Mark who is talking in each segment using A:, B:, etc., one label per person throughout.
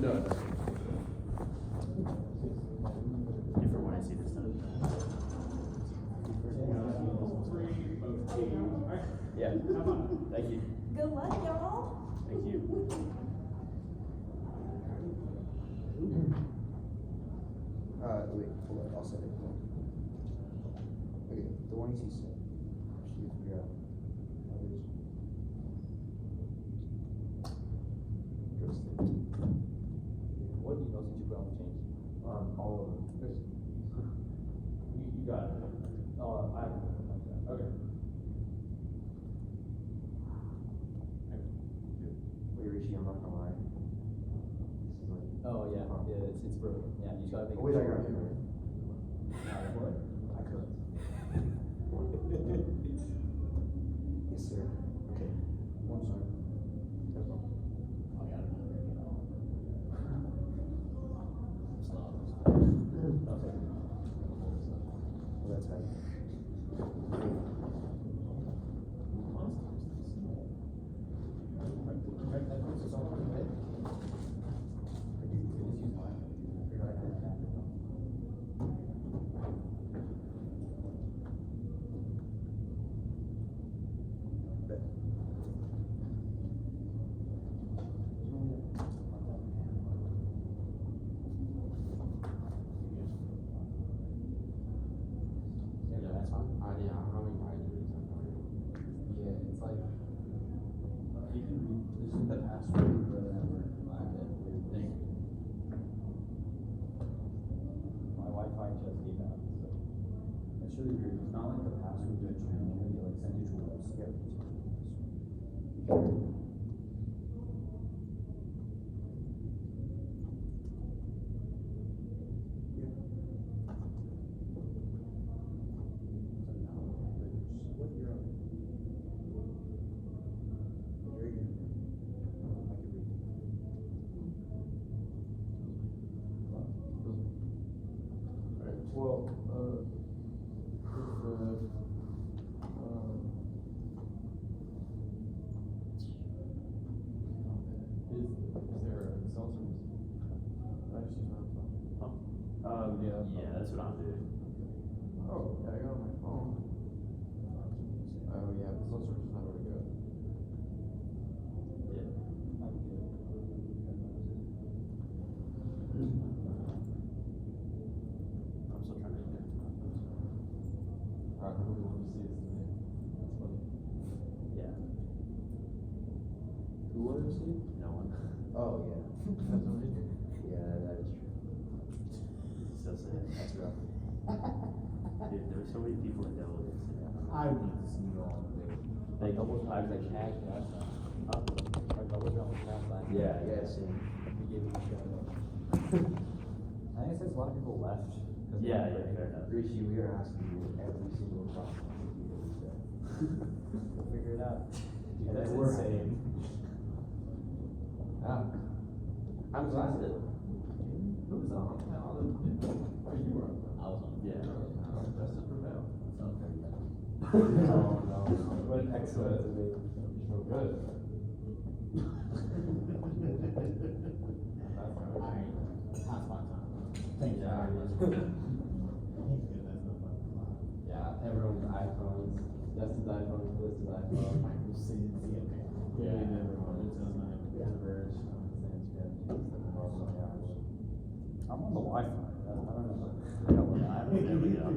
A: No.
B: Different when I see this stuff. Yeah. Thank you.
C: Good luck, y'all.
B: Thank you.
D: Wait, hold on, I'll send it. Okay, the one you see. Actually, figure out how it is.
E: What emails did you put on the change?
A: All of them. You got it.
E: Oh, I haven't.
A: Okay.
D: Wait, Richie, I'm not gonna lie. This is like.
E: Oh, yeah, it's broken. Yeah, you just gotta make
D: Oh, wait, I got it.
E: What?
D: I could. Yes, sir. Okay. One second. That's all.
E: I got it.
D: Well, that's how
E: really weird. It's not like the password that you like send you to a website.
A: Well,
B: Yeah, that's what I'm doing.
A: oh, yeah, I got it on my phone. Oh, yeah, the cell service is not very good.
B: Yeah. I'm still trying to get there.
A: Alright, nobody wants to see this today. That's funny.
B: Yeah.
A: Who wanted to see it?
B: No one.
D: Oh, yeah.
A: That's what they do.
D: Yeah, that is true.
B: So sad.
D: That's rough.
B: Dude, there were so many people that downloaded it.
E: I need to see you all today.
B: Like
E: double
B: I was
E: like
B: like,
E: cash last time. Like double jump cash last time.
B: Yeah,
D: Yeah, same.
E: We gave you a shout out. I think it says a lot of people left.
B: yeah, fair enough.
D: Richie, we are asking you every single problem you do this day.
E: We'll figure it out. Dude,
D: And
E: that's
D: then we're-
E: insane.
B: I'm glad that.
A: Who was on? Oh, you were on.
E: I was on.
B: Yeah.
A: That's the prevail.
E: Oh, no. What an excellent debate.
A: You feel good.
E: Alright, hotspot time. Thank you.
A: Yeah, everyone's iPhones. Justin's iPhone, Melissa's iPhone.
E: Yeah. I'm on the Wi-Fi. I don't know. I don't know.
B: I haven't been able to get on it.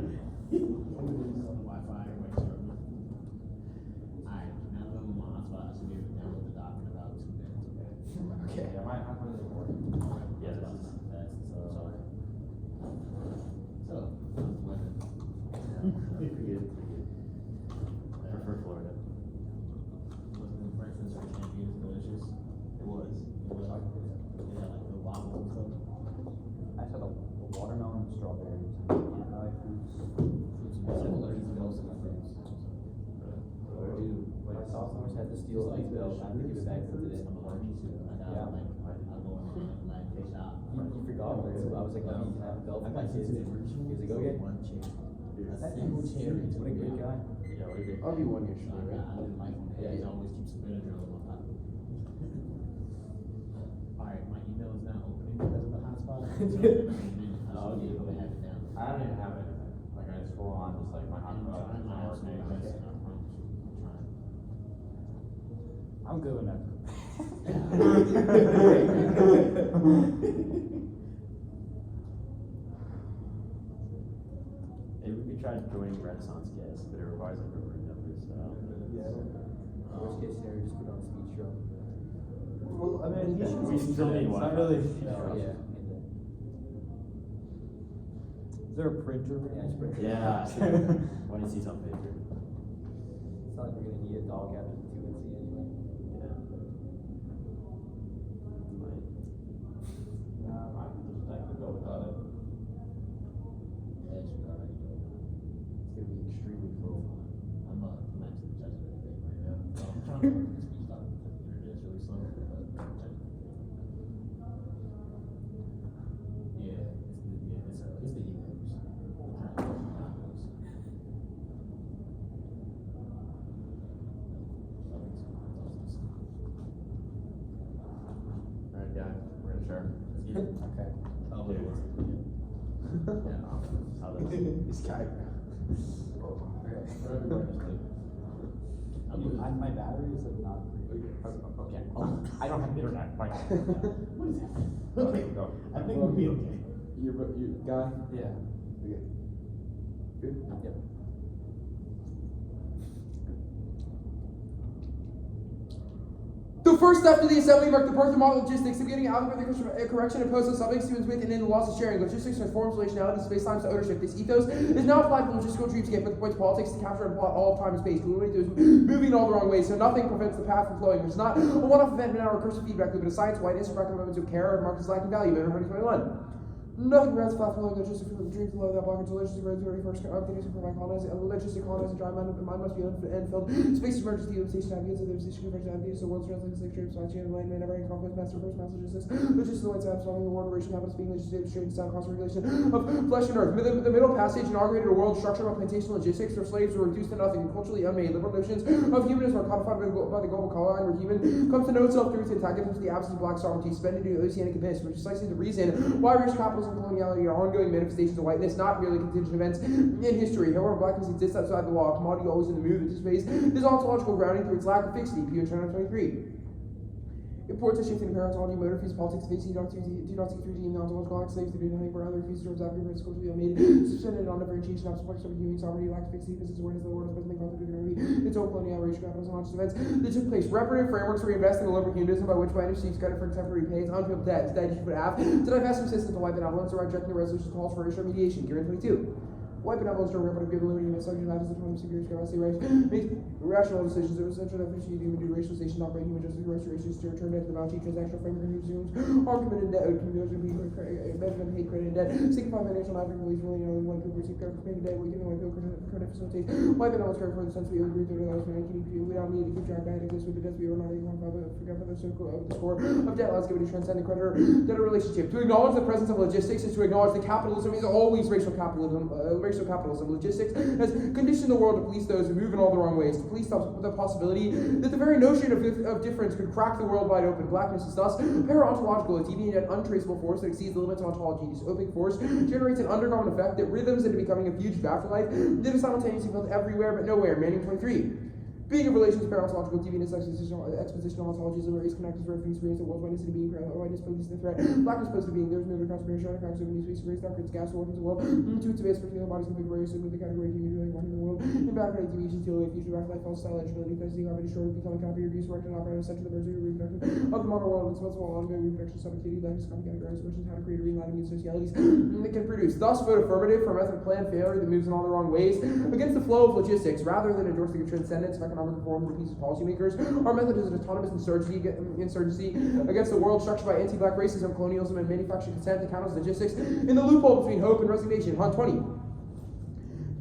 D: Okay.
A: Yeah, my iPhone isn't working.
B: Yeah, this is. Sorry. Pretty good. Prefer Florida. It was.
E: I just had a watermelon and strawberries. I like fruits. My sophomores had to steal these bills. I had to give it back to today. Yeah. He forgot one, so I was like, let me have a belt for my kids. He was like, okay. What a great guy.
B: Yeah, what a good.
D: I'll be 1 year short, right?
E: Yeah,
F: always keeps a Benadryl on top. Alright, my email is now open.
E: Oh, okay, go ahead.
A: I don't even have anything. Like I just full on just like my hot dog and my work name.
D: I'm good with that.
B: Maybe we could try joining Renaissance guests, but it requires like a room number, so.
E: Worst case scenario, just put on speed show.
D: Well, I mean, you should
B: We still need
D: it's not
B: Wi-Fi.
D: really.
E: Yeah.
D: Is there a printer?
E: Yeah, it's pretty.
B: Yeah. When he sees on paper.
E: It's not like we're gonna need a dog after the 2 NC anyway.
B: Yeah. Might.
A: I could go without it.
E: Yeah, it's alright.
D: It's gonna be extremely full.
E: I'm actually judging everything right now. I'm trying to work the speed stop. Internet is really slow, but yeah, it's the egos.
A: Alright, yeah, we're gonna share.
D: Okay.
E: Oh,
B: Dude.
A: Yeah.
B: How does
D: This guy. My battery is like not pretty.
A: Okay. I don't have internet. Fine.
D: What is that?
A: Okay, go.
E: I think we'll be okay.
D: You guy?
A: Yeah.
D: Okay. Good?
E: Yep.
C: The first step to the assembly marked the birth of model logistics, of getting algorithmic correction imposed on subjects, students with, and in the laws of sharing. Logistics transforms relationality, space-time to ownership. This ethos is now applied to logistical dreamscape with the point of politics to capture and plot all of time and space. What we do is moving in all the wrong ways, so nothing prevents the path from flowing. It's not a one-off event, but now a recursive feedback loop, but a science, whiteness, record moments of care, and Marcus lacking value in 121. Nothing prevents path from flowing. Logistic dreams below that blockage. Logistic roads are first opportunities for my colonize. Logistic colonize and dry mind must be unfilled. Space emergency, station navigates, and the station conversion navigates, so world's translates like streams, supply chain, land, man, never ending conflict, master first, mass logistics. Logistics, the white side, solving the world, racial capital, being legislative, straight sound, cost regulation of flesh and earth. The middle passage inaugurated a world structured on plantation logistics, where slaves were reduced to nothing and culturally unmade. Liberal notions of humanism are codified by the global color line, where human comes to know itself through its antagonism to the absence of black sovereignty, suspended to the oceanic abyss, which is precisely the reason why racial capitalism and coloniality are ongoing manifestations of whiteness, not merely contingent events in history. However, blackness exists outside the law, a commodity always in the move, it displays this ontological grounding through its lack of fixity. Pew in China 23. Imports a shift in parentology, motor fees, politics, face, do not see 3D, ontological acts, slaves to do nothing, where other fees, terms, applications, culturally unmade, suspended on differentiation, absence of human sovereignty, lack of fixity, business awareness of the world, especially content its own colonial racial capitalism, not just events that took place. Reparative frameworks to reinvest in the liberal humanism by which whiteness seeks credit for contemporary pains, unfilled debt. Instead, you should put AFF to divest from systems of white benevolence or rejecting the resolution calls for racial mediation. Gearin 22. White benevolence or reparative given liberty and subject matters the 20 superior capacity rights make rational decisions. There was essential definition of human due to racialization, not by human justice, restoration to return debt to the bounty, transactional framework and resumes all committed debt, committed measurement, hate, credit, and debt, signify financial and African release, really, one people receive credit for paying debt, we give white people credit facilitates white benevolence credit for the sense we agree to the last man, we don't need to keep track of that exists with the debts we are not even forget for the circle of the score of debt, let's give it a transcendent creditor debtor relationship. To acknowledge the presence of logistics is to acknowledge that capitalism is always racial capitalism. Logistics has conditioned the world to police those who move in all the wrong ways, to police the possibility that the very notion of difference could crack the world wide open. Blackness is thus para-ontological, a deviant yet untraceable force that exceeds the limits of ontology. This open force generates an underground effect that rhythms into becoming a fugitive afterlife that is simultaneously felt everywhere but nowhere. Manning 23. Being of relations, para-ontological, deviant expositional ontologies, where race connects with experience of world's whiteness and being, whiteness poses the threat, blackness poses the being, there's no transparency, shadow cracks, open space, race, dark, it's gas, organs of the world, to its base, particular bodies, complete various, in the category of human being, one in the world, in background, deviation, theory, future, backlight, false style, eligibility, necessity, gravity, short, becoming copy, reduce, correct, and operator, center, the version of reproduction of the modern world, responsible, ongoing reproduction, subjectivity, life, copy, categories, questions, how to create a realigning of socialities that can produce. Thus, vote affirmative for a method of planned failure that moves in all the wrong ways against the flow of logistics, rather than endorsing the transcendence of economic reform that appeases policymakers. Our method is an autonomous insurgency against the world structured by anti-black racism, colonialism, and manufactured consent that counters logistics in the loophole between hope and resignation. Hunt 20.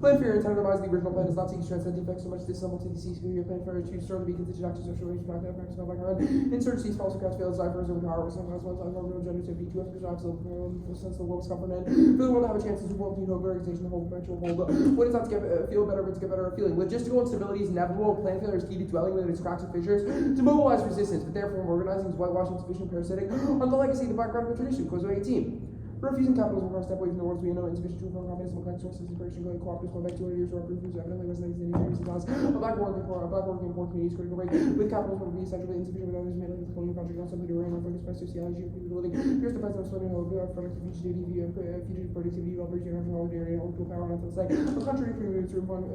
C: Plan failure intended to revise the original plan is not seeking transcendent effects so much dissemble to the superior plan failure to serve to be contingent action social relations back that practice not background. Insurgencies, false accounts, failed ciphers, overpower, some class one, no gender, to be two efforts, since the world was comforted. For the world to have a chance to world between hope and organization, the whole perpetual hold. What is not to get feel better, but to get better feeling. Logistical instability is inevitable. Plan failure is key to dwelling within its cracks and fissures to mobilize resistance, but therefore organizing is whitewashing sufficient parasitic on the legacy of the black radical tradition. Cause 18. Refusing capitalism for a step away from the words we know, insufficient to inform confidence, and collective sources, inspiration, going cooperative, going back 200 years to our proof, who's evidently resonates in the years of laws. A black working and poor communities, critical break with capitalism would be essentially insufficient without others, mainly the colonial project, not simply to run on focus by sociology of people living. Here's the president swimming over productivity, future productivity, developers, international solidarity, and political power, and that's like, on the contrary, free moves from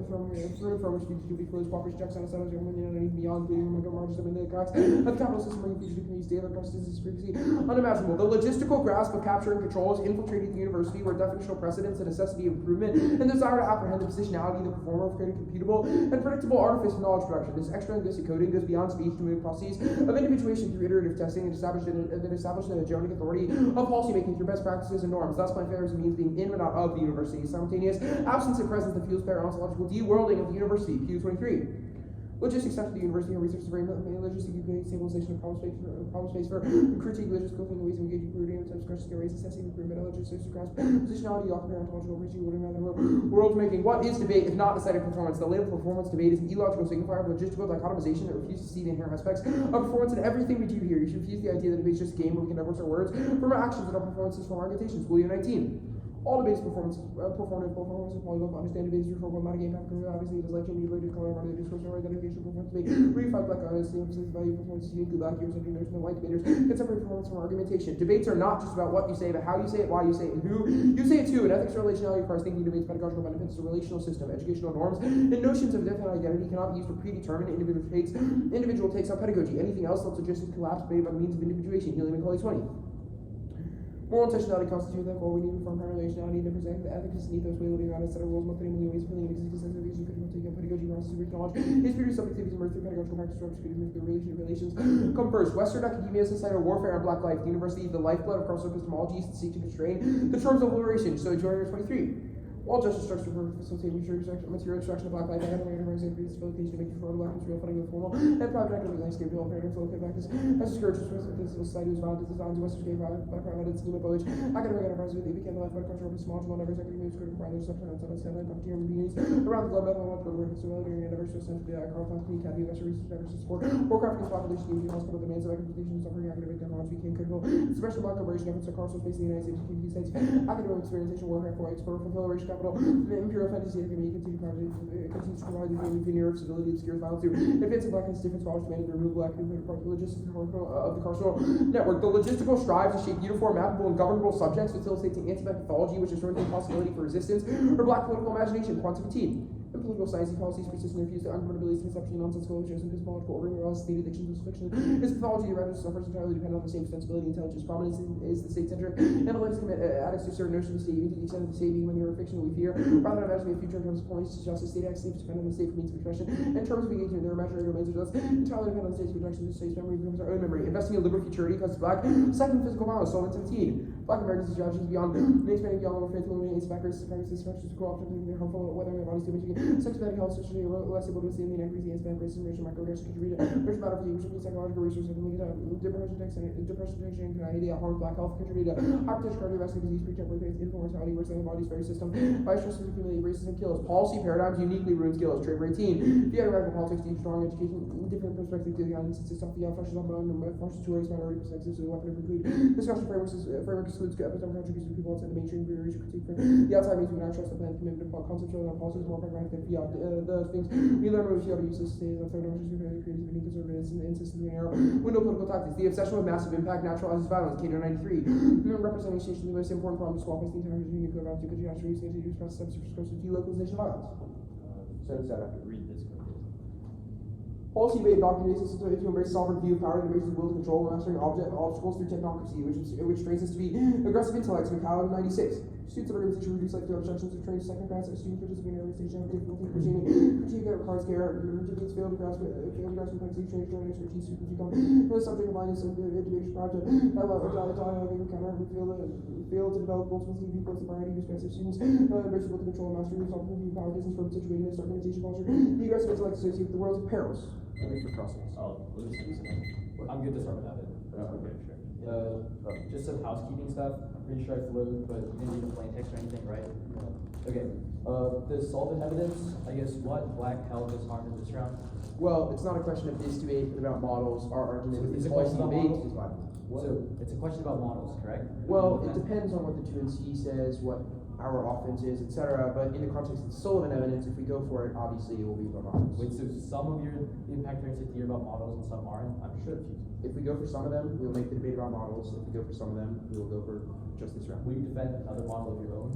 C: which fugitivity flows, cooperation, checks on a settlement, and beyond, leaving margins of the cracks of the capital system, bringing fugitive communities together, processes is previously unimaginable. The logistical grasp of capture and control has infiltrated the university, where definitional precedence, the necessity of improvement, and the desire to apprehend the positionality of the performer of creating computable and predictable artifice of knowledge production. This extra-linguistic coding goes beyond speech to move processes of individuation through iterative testing and established an hegemonic authority of policymaking through best practices and norms. Thus, plan fair is a means being in but not of the university. Simultaneous absence of presence that fuels fair ontological de-worlding of the university. Q23. Logistics after the university and research very logistic stabilization of problem space for critique logistical thinking ways of engaging recruiting types of questions raise assessing recruitment logistics grasp positionality occupying ontological reaching world making. What is debate if not aesthetic performance? The label performance debate is an illogical signifier of logistical dichotomization that refuses to see the inherent aspects of performance in everything we do here. You should refuse the idea that debate is just a game where we can divorce our words from our actions and our performances from our argumentations. School Year 19. All debates, performances, polyglot, understand debates, for about game, obviously, it is like changing the way to color, the discourse, or identification, performance debate, reflect black honesty, emphasis, value, performance, uniquely black, heroes, and notion of white debaters, can separate performance from argumentation. Debates are not just about what you say, but how you say it, why you say it, and who you say it to. And ethics, relationality, requires thinking debates, pedagogical benefits, the relational system, educational norms, and notions of definite identity cannot be used to predetermine individual takes on pedagogy. Anything else lets logistics collapse made by means of individuation. Helium and Colley 20. Moral intentionality constitutes that goal we need to form higher relationality and present the ethics and ethos way living on a set of rules, multiple million ways of feeling and existence of these critical take pedagogy process to acknowledge history, subjectivity, and through pedagogical practice, relations come first. Western academia, societal warfare, and black life. The university, the lifeblood of cross epistemologies that seek to constrain the terms of liberation. So, Joiner 23. All justice structure for facilitating material extraction of black life, academic enterprise, and facilitation to make the black material funding of formal and private academic landscape development and local practice as a scourge of society was founded designed to Western game by private scheme of village. Academic enterprise they became the lifeblood culture of small numbers, academic critical pride, suffering outside of standard property and beings around the globe, methodological program, civility, and endeavors to essentially Carl Fountain Academy of Western Research Networks to support Warcraft population unity, hospital demands of academic suffering, academic technology became critical. Suppression of black liberation efforts across the space in the United States, community states, academic experimentation, warfare for export, fulfill racial capital, imperial fantasy, academy continues to provide the veneer of civility, obscures violence through advancing blackness, different scholars demanded the removal of academic logistics of the carceral network. The logistical strives to shape uniform, mappable, and governable subjects, facilitating anti-black mythology, which is the possibility for resistance, or black political imagination, quantum fatigue. And political science policies persist and refuse to ungovernability, conception, nonsensical, illusions, and epistemological ordering, or else state addiction to fiction. Its pathology rather suffers entirely dependent on the same sensibility, intelligence, prominence is the state-centric, and analytics commit addicts to certain notions of the state, even to the extent of the state being when they are fiction that we fear, rather than imagining a future in terms of police, justice, state acts, states depend on the state for means of expression, in terms of engagement, their imaginary domains of justice, entirely depend on the state's protection, the state's memory becomes our own memory. Investing in liberal futurity causes black, second physical violence, Solomon 17. Black Americans' strategies beyond expanding beyond our faith, eliminating practices, structures, co-opting, harmful, whether their bodies damaging, sex, medical health, socially less able to withstand the inequities, and racism, racial microaggressions, contribute to matter for the which psychological resources, depression, anxiety, harm, black health, contribute to hypertension, cardiovascular disease, preterm birth rates, infant mortality, worsening the body's very system, by stress and accumulating racism kills. Policy paradigms uniquely ruin skills. Trade 18. Theoretical politics, deep strong education, different perspective to the guidance, it's stuff the flashes on forces to raise minority perspectives, so the weapon of conclude. Discussion framework excludes epistemic contributions of people outside the mainstream theories critique for the outside means we not trust the plan commitment to conceptual and policies more pragmatic than fiat. The things we learn about fiat use this state, the third dimension of creative being conservatives and insistent in narrow window political tactics. The obsession with massive impact naturalizes violence. Cato 93. Representation the most important problem to swap is the entire union code out to because you actually use to use steps to prescribe delocalization of violence.
E: So that I could read this quickly.
C: Policy debate doctrine is to embrace sovereign view of power and embraces will to control and mastering obstacles through technocracy, which trains us to be aggressive intellects. McCallum 96. Students of organization reduce life through obstructions of trained second class students participating in organization have difficulty perceiving critique of cards care, debates fail to grasp complexity, change their expertise, critique on the subject of blindness and debaters proud to dialogue encounter fail to develop multiple viewpoints of variety of perspective students, embrace will to control and mastery of sovereign view power distance from situated organization culture, the aggressive intellect associated with the world's of perils. For crossings.
E: I'm good to start without it.
B: Okay, sure.
E: Just some housekeeping stuff. I'm pretty sure I flew, but you didn't read the plain text or anything, right? Okay. The solvent evidence, I guess what black health is harmed in this round?
C: Well, it's not a question of this debate about models. Our argument
E: So
C: is
E: is it
C: policy
E: about
C: debate.
E: models? So it's a question about models, correct?
C: Well, it depends on what the 2NC says, what our offense is, etc. But in the context of the Sullivan evidence, if we go for it, obviously it will be about models.
E: Wait, so some of your impact variance are about models and some aren't? I'm sure confused.
C: If we go for some of them, we'll make the debate about models. If we go for some of them, we will go for just this round.
E: Will you defend another model of your own?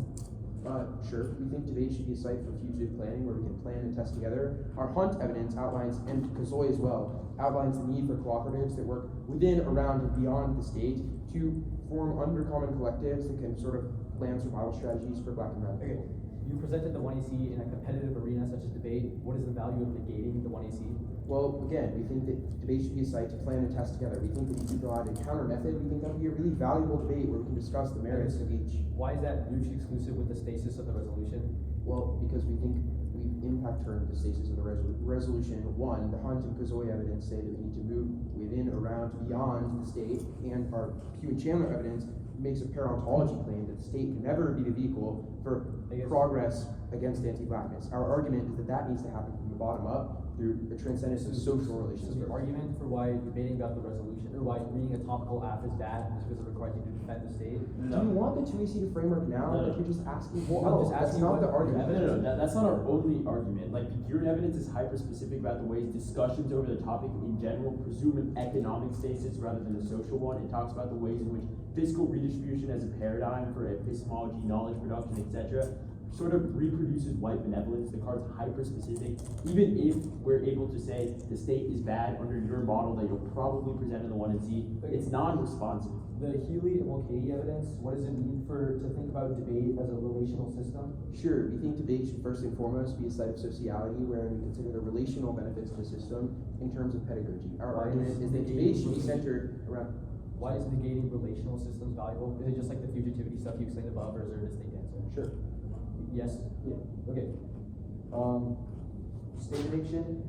C: Sure. We think debate should be a site for fugitive planning where we can plan and test together. Our Hunt evidence outlines, and Kazoy as well, outlines the need for cooperatives that work within, around, and beyond the state to form undercommon collectives that can sort of plan survival strategies for Black and brown
E: Okay.
C: people.
E: You presented the 1AC in a competitive arena such as debate. What is the value of negating the 1AC?
C: Well, again, we think that debate should be a site to plan and test together. We think that if you provide a counter method, we think that would be a really valuable debate where we can discuss the merits of each.
E: Why is that mutually exclusive with the stasis of the resolution?
C: Well, because we think we impact turned the stasis of the resolution. One, the Hunt and Kazoy evidence say that we need to move within, around, beyond the state, and our Hugh and Chandler evidence makes a parontology claim that the state can never be the vehicle for progress against anti-blackness. Our argument is that that needs to happen from the bottom up through the transcendence of social relations.
E: So the argument for why debating about the resolution, or why reading a topical app is bad, is because it requires you to defend the state?
C: Do you want the 2AC to framework now?
B: No.
C: Like you're just asking?
E: Well,
C: No,
E: I'm just
C: that's
E: asking
C: not
E: what
C: the argument.
B: No, that's not our only argument. Like, your evidence is hyper-specific about the ways discussions over the topic in general presume an economic stasis rather than a social one. It talks about the ways in which fiscal redistribution as a paradigm for epistemology, knowledge production, etc. sort of reproduces white benevolence. The card's hyper-specific. Even if we're able to say the state is bad under your model that you'll probably present in the 1NC, it's non-responsive.
E: The Healy and Mulcahy evidence, what does it mean to think about debate as a relational system?
C: Sure, we think debate should first and foremost be a site of sociality where we consider the relational benefits of the system in terms of pedagogy. Our argument is that debate should be centered around.
E: Why is negating relational systems valuable? Is it just like the fugitivity stuff you explained above, or is there a distinct answer?
C: Sure.
E: Yes?
C: Yeah.
E: Okay. State addiction,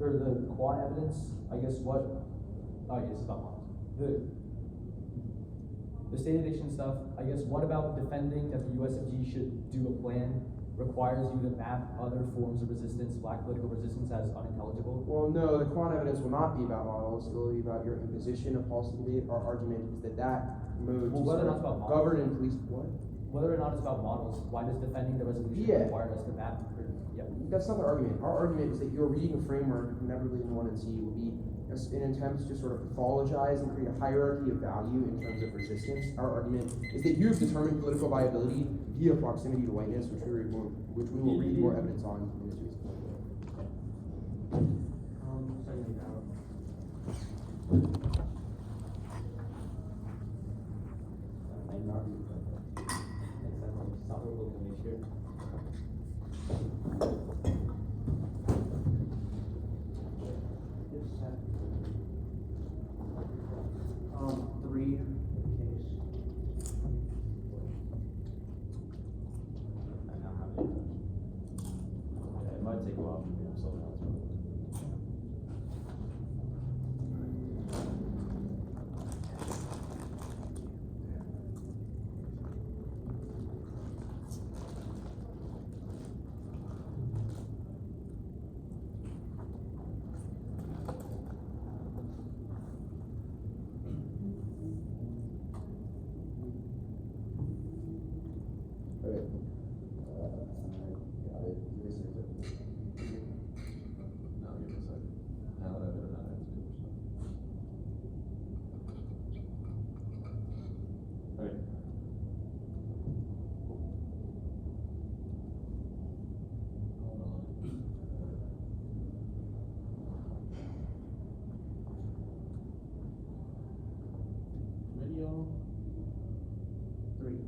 E: or the quad evidence, I guess what, oh yes, it's about models. The state addiction stuff, I guess what about defending that the USFG should do a plan requires you to map other forms of resistance, black political resistance, as unintelligible?
C: Well, no, the quant evidence will not be about models. It will be about your imposition of policy debate. Our argument is that mode
E: Well,
C: to
E: whether or
C: sort
E: not
C: of
E: it's about
C: govern and police what?
E: Whether or not it's about models, why does defending the resolution
C: Yeah.
E: require us to map? Yeah.
C: That's not the argument. Our argument is that your reading a framework, inevitably in 1NC, will be an attempt to sort of pathologize and create a hierarchy of value in terms of resistance. Our argument is that you have determined political viability via proximity to whiteness, which we will read more evidence on in this week's point.
D: Three case.
B: I now have it. Yeah, it might take a while for me. I'm so
C: Okay.
D: Got it. This is it.
A: No, give me a second. Now that I've been on it.
B: Okay.
A: Hold on.
B: Ready, y'all?
D: Three.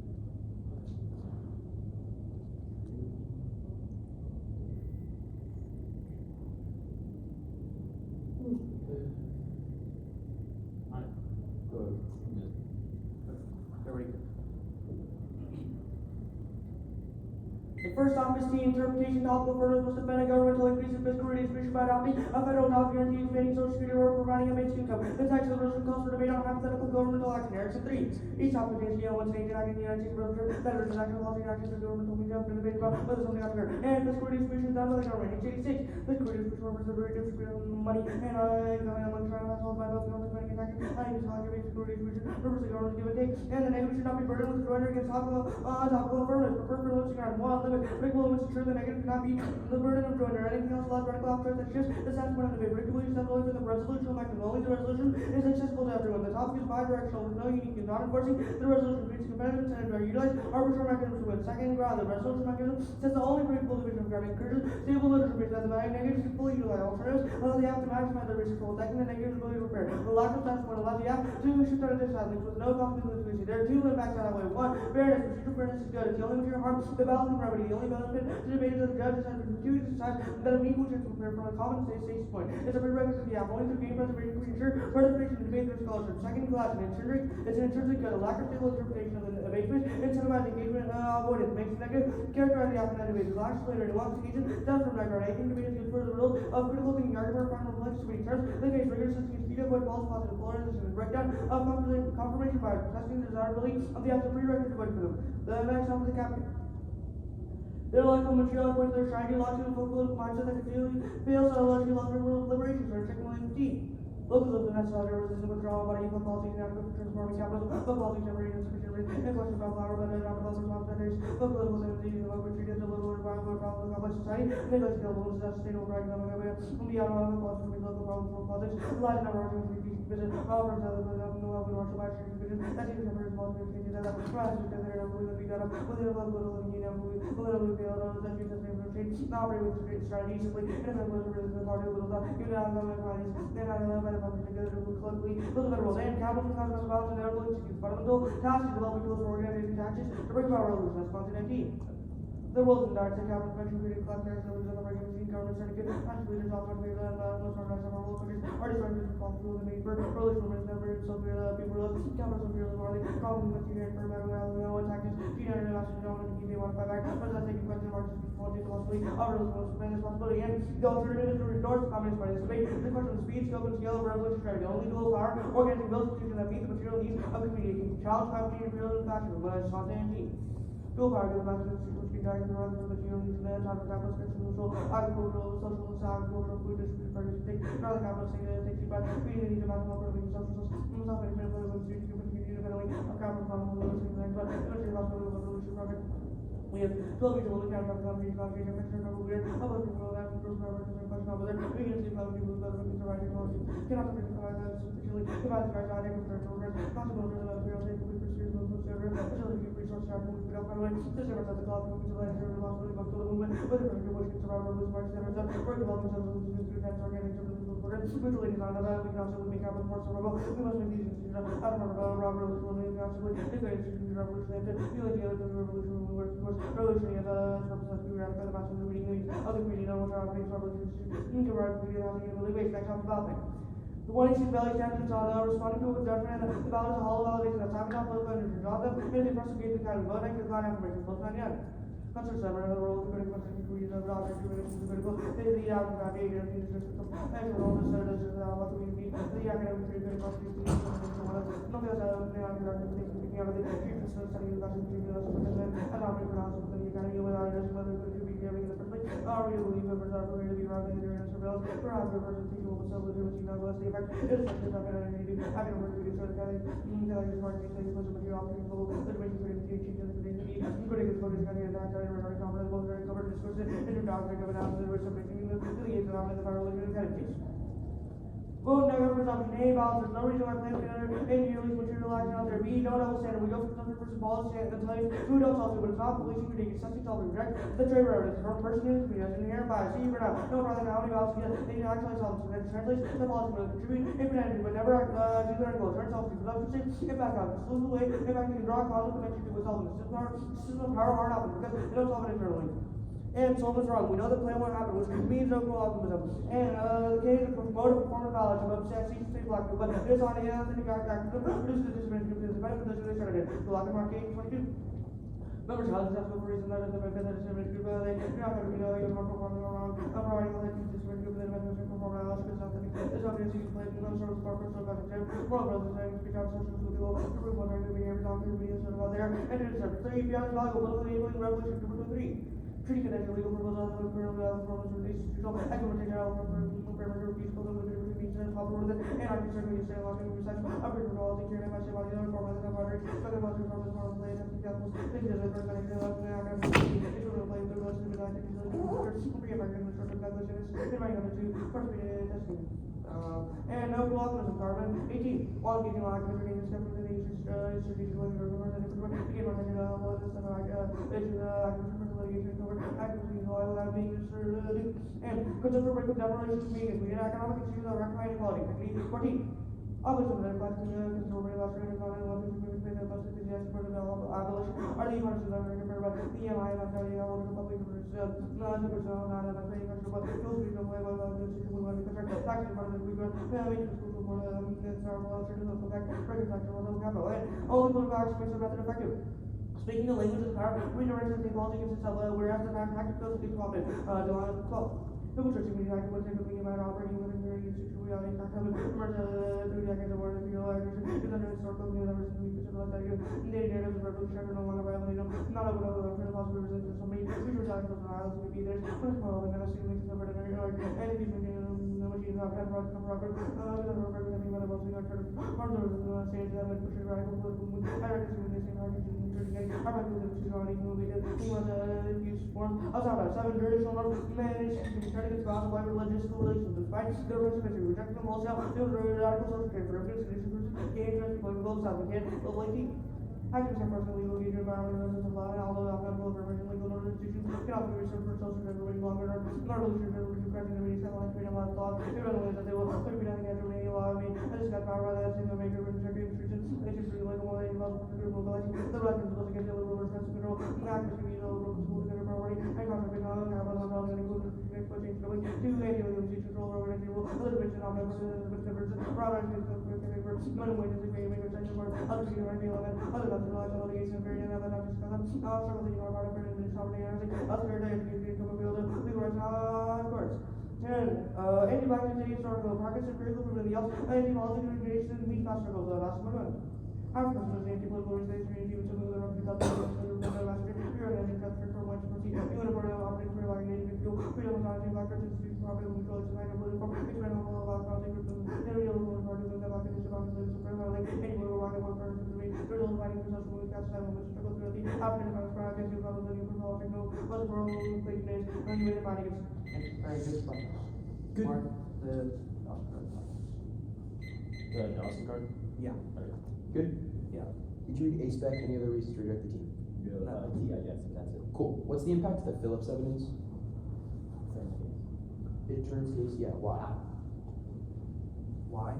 B: Alright.
D: Good.
A: Yeah.
D: Everybody.
F: First off is the interpretation topical further must defend a governmental increase in fiscal redistribution by adopting a federal top guarantee expanding social security or providing a basic income. The text of the resolution calls for debate on hypothetical governmental action. Section 3. Each topic contains one state enacting the United States Revolution that is action policy actions of governmental media and debate about whether something ought to occur. And fiscal redistribution is done by the government. Page 86. Fiscal redistribution refers to the redistribution of money and income among households by both government spending and taxes. And use how fiscal redistribution refers to government's give and take. And the negative should not be burdened with surrender against topical affirmatives. For purpose of limits, one limit. Predictable limits ensure the negative cannot be the burden of joiner. Anything else allows radical off that shifts the status point of the debate. Predictably acceptable for the resolution mechanism. Only the resolution is accessible to everyone. The topic is bi-directional with no unique and not enforcing the resolution creates competitive incentive to utilize arbitrary mechanisms to win. Second, rather, the resolution mechanism sets the only predictable division of ground encourages stable literature based that the negatives can fully utilize alternatives allow the app to maximize their research goals. Second, the negative ability to repair. The lack of status point allows the app to shift out of this links with no consequences to issue. There are two impacts that way. One, fairness. Procedural fairness is good. It's the only material harm the balancing remedy. The only benefit to debate is that the judge has been refused to decide that an equal chance to prepare from a common state point. It's a prerequisite of the app. Only through game preservation can we ensure participation in debate through scholarship. Second, class and it's an intrinsic good. A lack of stable interpretation of the abatement incentivizes engagement avoidance. Makes it negative. Characterize the app and debate. The last later in one occasion does from background. Anything debate is good for the result of critical thinking, argument, final complexity terms. They face rigorous system speed avoid false positive polarization and breakdown of confirmation bias, testing the desirability of the app's prerequisite vote for them. The next up is the captain. Their logical material points their strategy, logical and political mindset that continually fails to logical long-term liberation. So check 115. Local of the national resistance withdrawal body equal policy and adequate transforming capitalism, but policy generating insufficient rate, and question about power, but not about responsibilities, but political limitation, the local treated the local environmental problems of complex society, and neglect scalable and sustainable for economic area, and beyond all the policies with local problems for politics, lies in our arguments for peace vision, all from the open martial by street vision, that is the responsibility that rise to together and we will be done within a local union and we will be able to use the same change, not operate with strategy simply, and if it was really the party will not give it out of the parties, then I know by the public together to collectively build a better world. And capitalism has been about and ability to use fundamental tasks to develop tools for organizing taxes to bring about revolution. That's content 19. The world is direct to capital convention creating class parents and the regular machine government certificate, national leaders, all countries, and most organized of our world countries are destroying this responsible and made for revolution movements never so fear the people love capitalism fearless morally, problem with you here for better well, no tactics, China international government to keep one fight back, but that's taking question marks to philosophy, our revolution and responsibility, and the alternative is to endorse communist party debate, the question of the speed, scope, and scale of revolution strategy, only dual power, organizing build institutions that meet the material needs of community, challenge climate change, imperialism, fascism, but it's content 19. Dual power gives massive which can drag the run of the material needs and then time for capitalist, social, agricultural, social, agricultural, food distribution, parties, take rather capitalist, takes you back, meeting the needs of massive operating social, self-management, political institutions, community independently, of capital, economy, revolution, but eventually possibility of a revolution project. We have 12 years old, account of economy, conservation, picture, number weird, other people that have improved our records and question over there. We can see other people that can survive technology, cannot provide that sufficiently, divide the guys out, agriculture, children, consequences of material, take the pursuit of the server, facility, resource, charging, we don't find a way, this never says the cloud, we can survive the responsibility of the movement, whether it's a bush can survive a revolution, march, etc. We're developing themselves through defense, organic, mutually designed that we can also make capital more survival. We must make these institutions out of our revolution, we can actually if they institute revolution, they have to unite together to the revolution, we work towards revolution and purpose of we ratify the massive meeting needs of the community, which are operating revolution institutions, you can write the community housing and really waste next time developing. The one issue Valley standards on responding to it with judgment and the ballot is a hollow validation of time and political energy. Draw them, and they prosecute the kind of vote and decline affirmation. Close 99. Concerts that are in the role of the critical constitution of the object communities critical. They are the outcome of the agency system. And for all the services what we need, the academic critical constitution no me da picking out of the treatment study of the constitution and operating for house of the academy without it as whether it should be giving the first place. Are we believe members are going to be rather than their surveillance, perhaps reverse the teachable facility which you know less the effect is such as academic academic so the academy is part of the material opportunity the dimension for the teaching and the need critical focus on the attack very comfortable very covered discourse into doctrine of analysis which are making the liaison on the power of the academies. Vote negative presumption. A, balance. There's no reason why plans can enter any release material action out there. B, no double standard. We go for something versus policy and then tell you who don't talk to, but it's not policing who takes such self reject the trade evidence from person in the community as inherent bias. C, for now. No problem how many balance again. They can actually solve it. Then translates the policy will contribute infinity, but never do their goal. Turn self to presumption. Impact out. Exclusive way. Impact you can draw a causal connection to solving the system of power hard opposite because they don't solve it internally. And Solomon's wrong. We know the plan won't happen, which means no optimism. And the case of promote performance knowledge of sexy state black people, but it's on the end of the produces the disability because the benefit of the surrender. So lock and mark 822. Members highly successful for reason that is the benefit that is limited to they do not have to be even more performing around providing all that to this group that members can perform at all should something. This obvious you play no sort of sport for some kind of gym. More brothers and speak out social with people to prove what they're doing every time video sort of out there. And it is three beyond valuable political enabling revolution number 3. Treating connection legal proposals of the criminal performance release institutional implementation of parameter peaceful delivery between and popular with it and I can certainly say like in research operating policy care and my say about the other form of the battery but it was from the form of play and examples things that are going to left and I'm going to play the rest of the active pre-American research calculation is in my number 2 participated in testing. And no cooperative carbon 18 while getting like between the step within the strategic way of government and improvement again when I did all this and like litigation over actively without being disturbed and consider break of generation being agreed economic issues of recommended quality. Technique 14. Opposite of the class conservative illustrated on and what is moving the most enthusiastic for the abolition are the parts of the American about the EMI and the public not the person not a paying country but those we don't play about the situation we want to contract taxes part of the week make the school for the certain of the fact breaking factor of the capital and only political action makes the method effective. Speaking the language of the power, redirection of policy gives itself whereas the tactic goes to be cooperative. July 12. The church community act was taken about operating within the institutional reality fact having emerged 3 decades of war and feudal aggression is under historical universe and we consider that again daily narratives of revolution are no longer violating not over the possible resistance from me future cycles of islands would be there when it's more than menacing makes it over to every yard and if you the machines have had brought come rocket representing what about the alternative arms over the stage that would push a radical political movement I reckon when they say Argentina I'm not going to already movie because he was a use form. I was talking about 7 traditional norms managed to try to get spouse by religious relations. Despite their responsibility, rejecting them all self, they were articles of care for every citizen, gay, trans, people, and both sides. Again, the lady. Actions are personal legal, legal, environmental, and law, although alphabetical information, legal, and institutions can often be reserved for social government longer, nor really should be correcting the media, satellite, freedom, law, thought, in other ways that they will be nothing after any law. I mean, I just got power by that, single maker, and secretary of institutions, and it's really like a more than involved group of election, the right principles against the liberal response control, and actions can be the liberal schools and property, and contract with non capital and all that includes change going to any of the institutions roll over and rule, other division of members, broader minimum wages, agreement, extension for other security, other litigation, variant, other not just struggle that you are part of it, and sovereignty, other education, legal rights, courts. And anti-black city, historical markets, empirical proof, and the else, anti-policy, creation, meat, not struggles, last moment. Africans was anti-political organization, even to move the rugby cup, pure and anti-culture for white supremacy, uniform operating for like native fuel, freedom of knowledge, black churches, speech, property, control, it's like a political form, experimental law, black policy, groups, and real political parties, and the black condition, black condition, supremely, any political rock, and one person, to me, there's a fighting for social movement, cast time, which struggle through the African American crowd, against the probability for politics, no, was for all place days, and you made it fighting against. Very good stuff.
B: Good.
F: Mark, the
B: Dawson card?
F: Yeah.
B: Okay.
C: Good.
F: Yeah.
C: Did you read A-Spec? Any other reasons to reject the team?
B: T, I guess, if that's it.
C: Cool. What's the impact of the Phillips evidence? It turns case, yeah, why?
F: Why?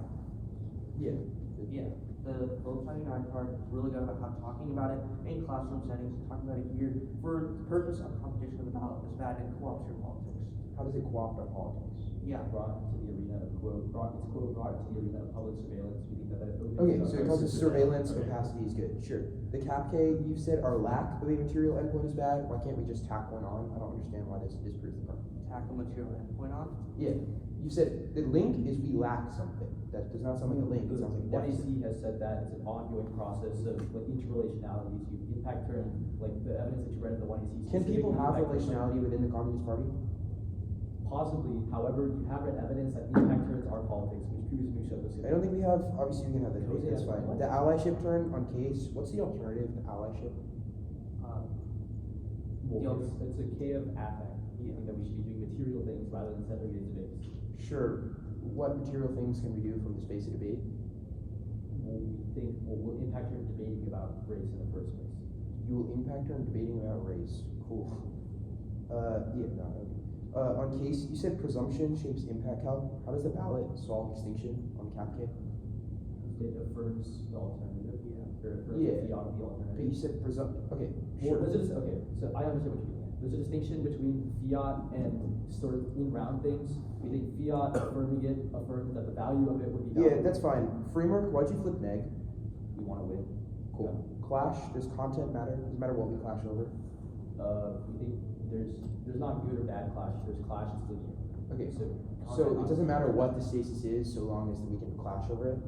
C: Yeah.
F: Yeah. The Phillips 99 card really good about talking about it in classroom settings, talking about it here for the purpose of competition of the ballot is bad and co-ops your politics.
C: How does it co-opt our politics?
F: Yeah.
E: Brought into the arena of brought into the arena of public surveillance. We think that opens
C: Okay,
E: up
C: so
E: our
C: it comes to surveillance
E: Okay.
C: capacity is good, sure. The CAPK, you said our lack of a material endpoint is bad. Why can't we just tack one on? I don't understand why this disproves the point.
F: Tackle material endpoint on.
C: Yeah, you said the link is we lack something. That does not sound like a link, it sounds like a deficit.
E: 1AC has said that it's an ongoing process of like interrelationalities. You impact turn, like the evidence that you read in the 1AC.
C: Can people have relationality within the Communist Party?
E: Possibly, however, you have read evidence that impact turns are politics, which previously showed us.
C: I don't think we have, obviously we can have that debate, that's
E: Jose,
C: fine.
E: what?
C: The allyship turn on case, what's the alternative to allyship?
E: Well, it's a K of affect. You think that we should be doing material things rather than segregated debates.
C: Sure. What material things can we do from the space of debate?
E: We'll impact turn debating about race in the first place.
C: You will impact her in debating about race. Cool. Yeah, no, okay. On case, you said presumption shapes impact. How does the ballot solve extinction on CAPK?
E: It affirms the alternative, or affirms
C: Yeah.
E: the alternative.
C: But you said okay,
E: Well,
C: sure.
E: okay, so I understand what you're getting at. There's a distinction between fiat and sort of in-round things. We think fiat affirming it affirms that the value of it would be
C: Yeah,
E: valuable.
C: that's fine. Framework, why'd you flip NEG?
E: We want to win.
C: Cool. clash? Does content matter? Does it matter what we clash over?
E: We think there's not good or bad clash. There's clash, it's linear.
C: Okay, so
E: content
C: it doesn't matter what the stasis is so long as we can clash over it?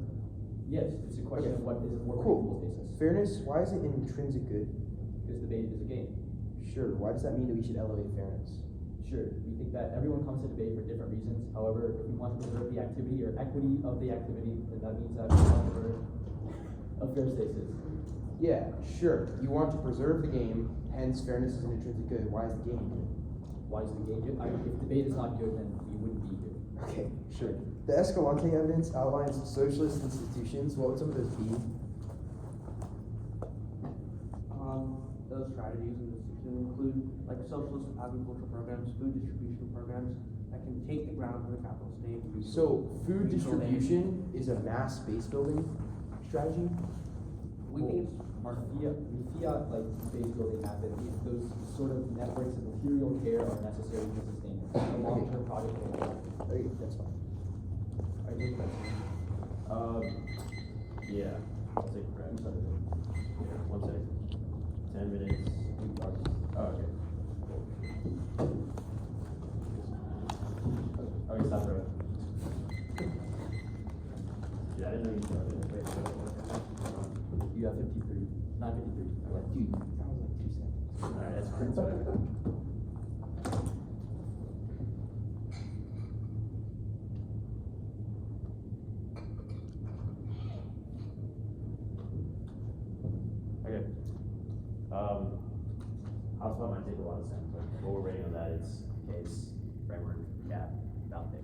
E: Yes, it's a question
C: Okay.
E: of what is a more
C: Cool.
E: predictable stasis.
C: Fairness, why is it intrinsic good?
E: Because debate is a game.
C: Sure, why does that mean that we should elevate fairness?
E: Sure, we think that everyone comes to debate for different reasons. However, if we want to preserve the activity or equity of the activity, then that means that we want for a fair stasis.
C: Yeah, sure. You want to preserve the game, hence fairness is an intrinsic good. Why is the game good?
E: Why is the game good? If debate is not good, then we wouldn't be here.
C: Okay, sure. The Escalante evidence outlines socialist institutions. What would some of those be?
F: Those strategies and institutions include like socialist agricultural programs, food distribution programs that can take the ground from the capital state.
C: So, food distribution is a mass base building strategy?
F: We think it's
E: Our fiat like base building happen if those sort of networks of material care are necessary to sustain it. A long-term project.
C: Okay, that's fine.
E: Alright, what's the question?
B: Yeah, I'll take a break. Yeah, 1 second. 10 minutes. Oh, okay. Okay, stop right. Yeah, I didn't know you started.
E: You have 53. Not 53.
C: Dude, that was like 2 seconds.
B: Alright, that's pretty good. Okay. House spot might take a lot of sense, but what we're rating on that is case, framework, gap, validate.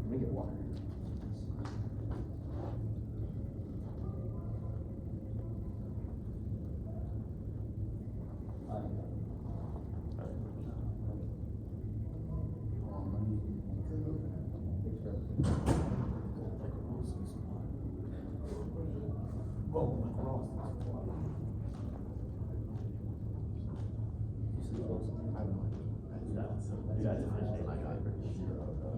C: Let me get water.
B: You guys have finished my guy.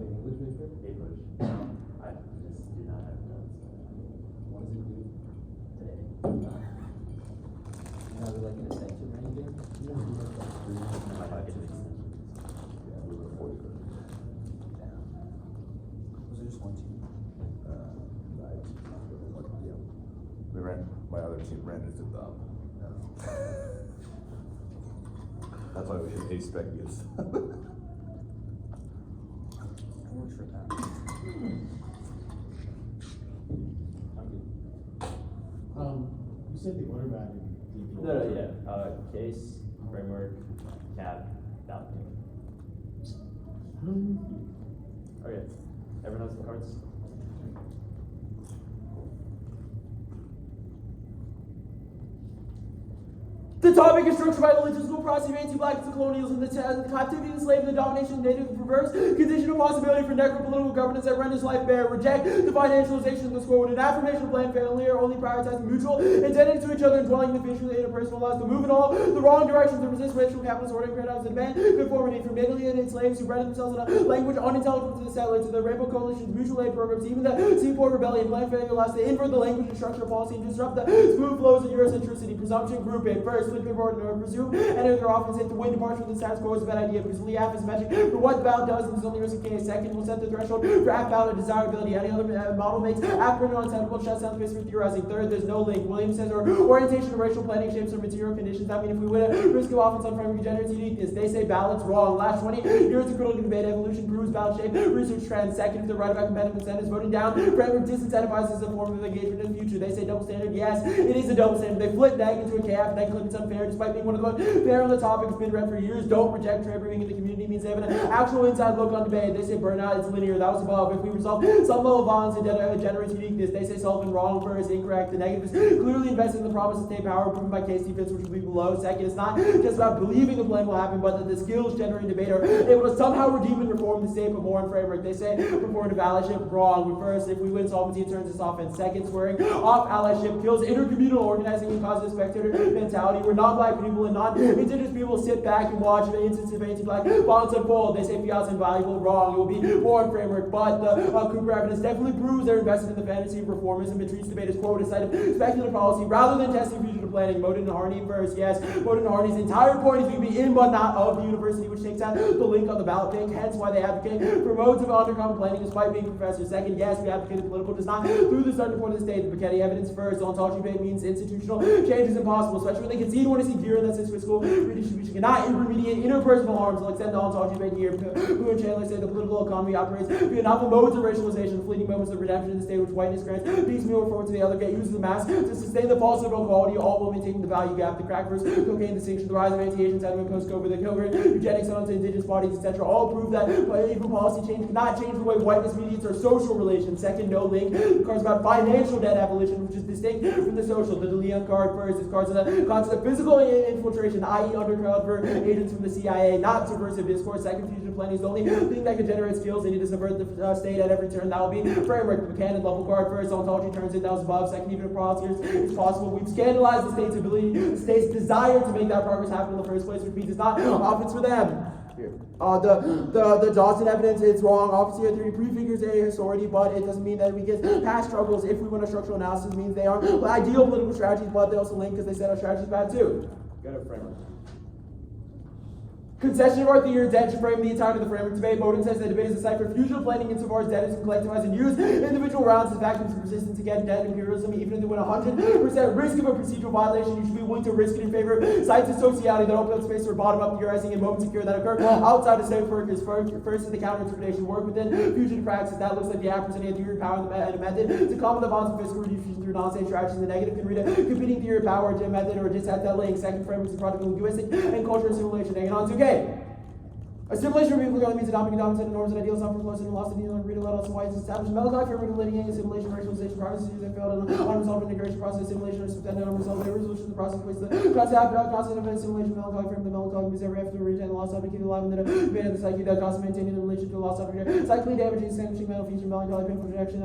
E: English major?
B: English. I just do not have notes.
E: What does it do?
B: Today.
E: Now, like an extension or anything?
B: I might get an extension.
D: Was it just one team? We ran, my other team ran into them. That's why we should pay spec against them.
F: works for that.
G: You said the order back.
B: No, yeah. Case, framework, cap, validate. Okay. Everyone has the cards?
H: The topic is structured by the logistical process of anti-black colonialism, the captivity of the slave, and the domination of the native, perverse condition of possibility for necropolitical governance that renders life bare, reject the financialization of the squad, an affirmation of planned failure, only prioritizing mutual identity to each other and dwelling in the future of the interpersonal lives, to move in all the wrong directions to resist racial capitalist order and paradigms and demand conformity from alienated slaves who branded themselves in a language unintelligible to the settler, to the Rainbow Coalition's mutual aid programs, even the Seaport Rebellion, planned failure last to invert the language and structure of policy and disrupt the smooth flows of Eurocentricity, presumption, grouping, first, flip the board, or presume, and their offense if the win departure from the status quo is a bad idea because AFF is magic for what the ballot does and is only risk of case. Second, will set the threshold for act ballot desirability. Any other model makes act printed unacceptable, shuts down space for theorizing. Third, there's no link. William says our orientation to racial planning shapes or material conditions. I mean, if we win a risk of offense on framework generates uniqueness. They say ballots wrong. Last 20 years of critical debate, evolution proves ballot shape, research trends. Second, if they're right about competitive incentives, voting down framework disincentivizes a form of engagement in the future. They say double standard. Yes, it is a double standard. They flip NEG into a KF, and then clip it's unfair, despite being one of the most fair on the topic. It's been read for years. Don't reject being in the community means they have an actual inside look on debate. They say burnout is linear. That was above. If we resolve some level of violence, it generates uniqueness. They say Sullivan wrong, first incorrect. The negative is clearly invested in the promise of state power, proven by case defense, which will be below. Second, it's not just about believing the plan will happen, but that the skills generating debate are able to somehow redeem and reform the state, but more in framework. They say performative allyship wrong. First, if we win solvency, it turns us offense. Second, swearing off allyship kills intercommunal organizing and causes spectator mentality. We're not non-black people and non-indigenous people sit back and watch the instance of anti-black violence unfold. They say Fiat's invaluable, wrong. It will be more framework, but the Cooper evidence definitely proves they're invested in the fantasy of reformism and treats debate as, quote, a site of speculative policy rather than testing fugitive planning. Moden and Harney first, yes. Moden and Harney's entire point is to be in but not of the university, which takes out the link on the ballot thing, hence why they advocate for modes of undercommon planning despite being professors. Second, yes, we advocate the political does not through the starting point of the state. The Piketty evidence first. Ontology debate means institutional change is impossible, especially when they concede want to see gear that says fiscal redistribution cannot intermediate interpersonal harms. They'll extend the ontology debate here. Who and Chandler say the political economy operates via novel modes of racialization, fleeting moments of redemption in the state which whiteness grants piecemeal reform to the other, get use of the mass to sustain the false liberal quality, all while maintaining the value gap, the crack versus cocaine distinction, the rise of anti-Asian sentiment post-COVID, the covert eugenics onto indigenous bodies, etc. All prove that even policy change cannot change the way whiteness mediates our social relations. Second, no link. The card's about financial debt abolition, which is distinct from the social. The De Leon card first. This card's the concept of physical infiltration, i.e. undercover agents from the CIA, not subversive discourse. Second, fugitive planning is the only thing that can generate skills. They need to subvert the state at every turn. That will be framework. The Buchanan level card first. Ontology turns it down above. Second, even if progress is possible, we've scandalized the state's ability, the state's desire to make that progress happen in the first place, which means it's not options for them. The Dawson evidence is wrong. Obviously, a theory prefigures a authority, but it doesn't mean that we get past struggles. If we want a structural analysis, means they are ideal political strategies, but they also link because they said our strategy is bad too. Got a framework. Concession of our theory, debt should frame the entirety of the framework debate. Bowden says the debate is a site for fusion planning insofar as debt is collectivized and used individual rounds as vacuums of resistance against debt imperialism. Even if they win 100% risk of a procedural violation, you should be willing to risk it in favor of sites of sociality that open up space for bottom-up theorizing and moments of cure that occur outside of state work. First is the counter-interpretation work within fusion practice. That looks like the act presenting a theory of power and a method to combat the bonds of fiscal redistribution through non-state strategies. The negative can read a competing theory of power to a method or just have that link. Second framework is the product of linguistic and cultural assimilation. Hanging on 2K. Assimilation of people means adopting and dominant norms and ideals, not from close and lost in the read a lot also whites established melancholy framework of litigation, assimilation, racialization, privacy that failed on unresolved integration process, assimilation, or suspended unresolved resolution of the process, which the constant of assimilation, melancholy framework, the melancholy means every after retain the lost object, keep it alive, and then a debate of the psyche, that constant maintaining the relation to the lost object, psychically damaging, distinguishing mental feature, melancholy, painful rejection,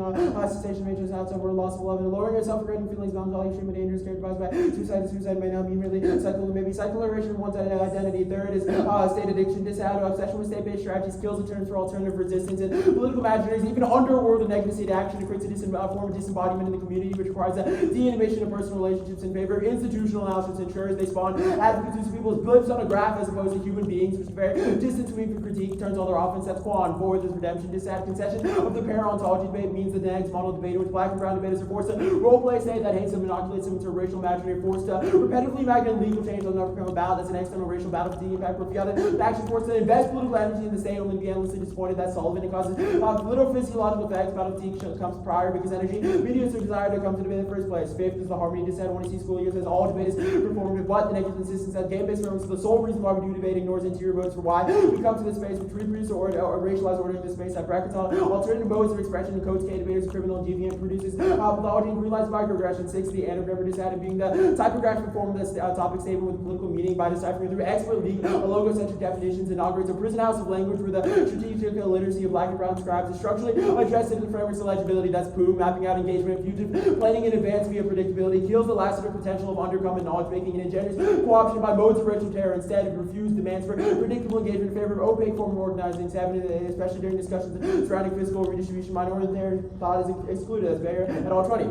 H: cessation, maintenance, outside word, loss of love, and lowering yourself, regretting feelings, melancholy, extreme and dangerous, characterized by suicide. Suicide may not mean merely cycle, maybe cycleration of one's identity. Third is state addiction, dissatisfaction, obsession with state-based strategy, skills and terms for alternative resistance, and political imaginaries, even underworld and negative state action, it creates a form of disembodiment in the community, which requires a de-innovation of personal relationships in favor of institutional analysis, ensures they spawn advocates whose people as blips on a graph as opposed to human beings, which is very distant from critique, turns all their offense, that's quan. Forward, there's redemption, dissat, concession of the pair ontology debate means that the next model debate in which black and brown debaters are forced to role-play state that hates them, inoculates them into a racial imaginary, forced to repetitively imagine legal change on an overcome ballot. That's an external racial battle for the impact where Fiat action forced to invest political energy in the state, only be endlessly disappointed that Sullivan. It causes little physiological effects. Battle fatigue comes prior because energy mediates their desire to come to debate in the first place. Fifth is the harmony dissent. When you see school years, says all debate is performative, but the negative insistence that game-based frameworks is the sole reason why we do debate, ignores interior votes for why we come to this space, which reproduce or racialize order in this space, that brackets on alternative modes of expression and codes K debaters, criminal, deviant, produces pathology and green lights microaggression. Six, the anagram dissent being the typographic form of the topic statement with political meaning by deciphering through expert leak logocentric definitions, inaugurates a prison house of language where the strategic literacy of black and brown scribes is structurally addressed in the frameworks of legibility. That's POO, mapping out engagement, fugitive planning in advance via predictability, kills the lacetive potential of undercommon knowledge making and engenders co-option by modes of racial terror. Instead, it refused demands for predictable engagement in favor of opaque form of organizing. Seven, especially during discussions surrounding fiscal redistribution, minority thought is excluded as barrier at all 20.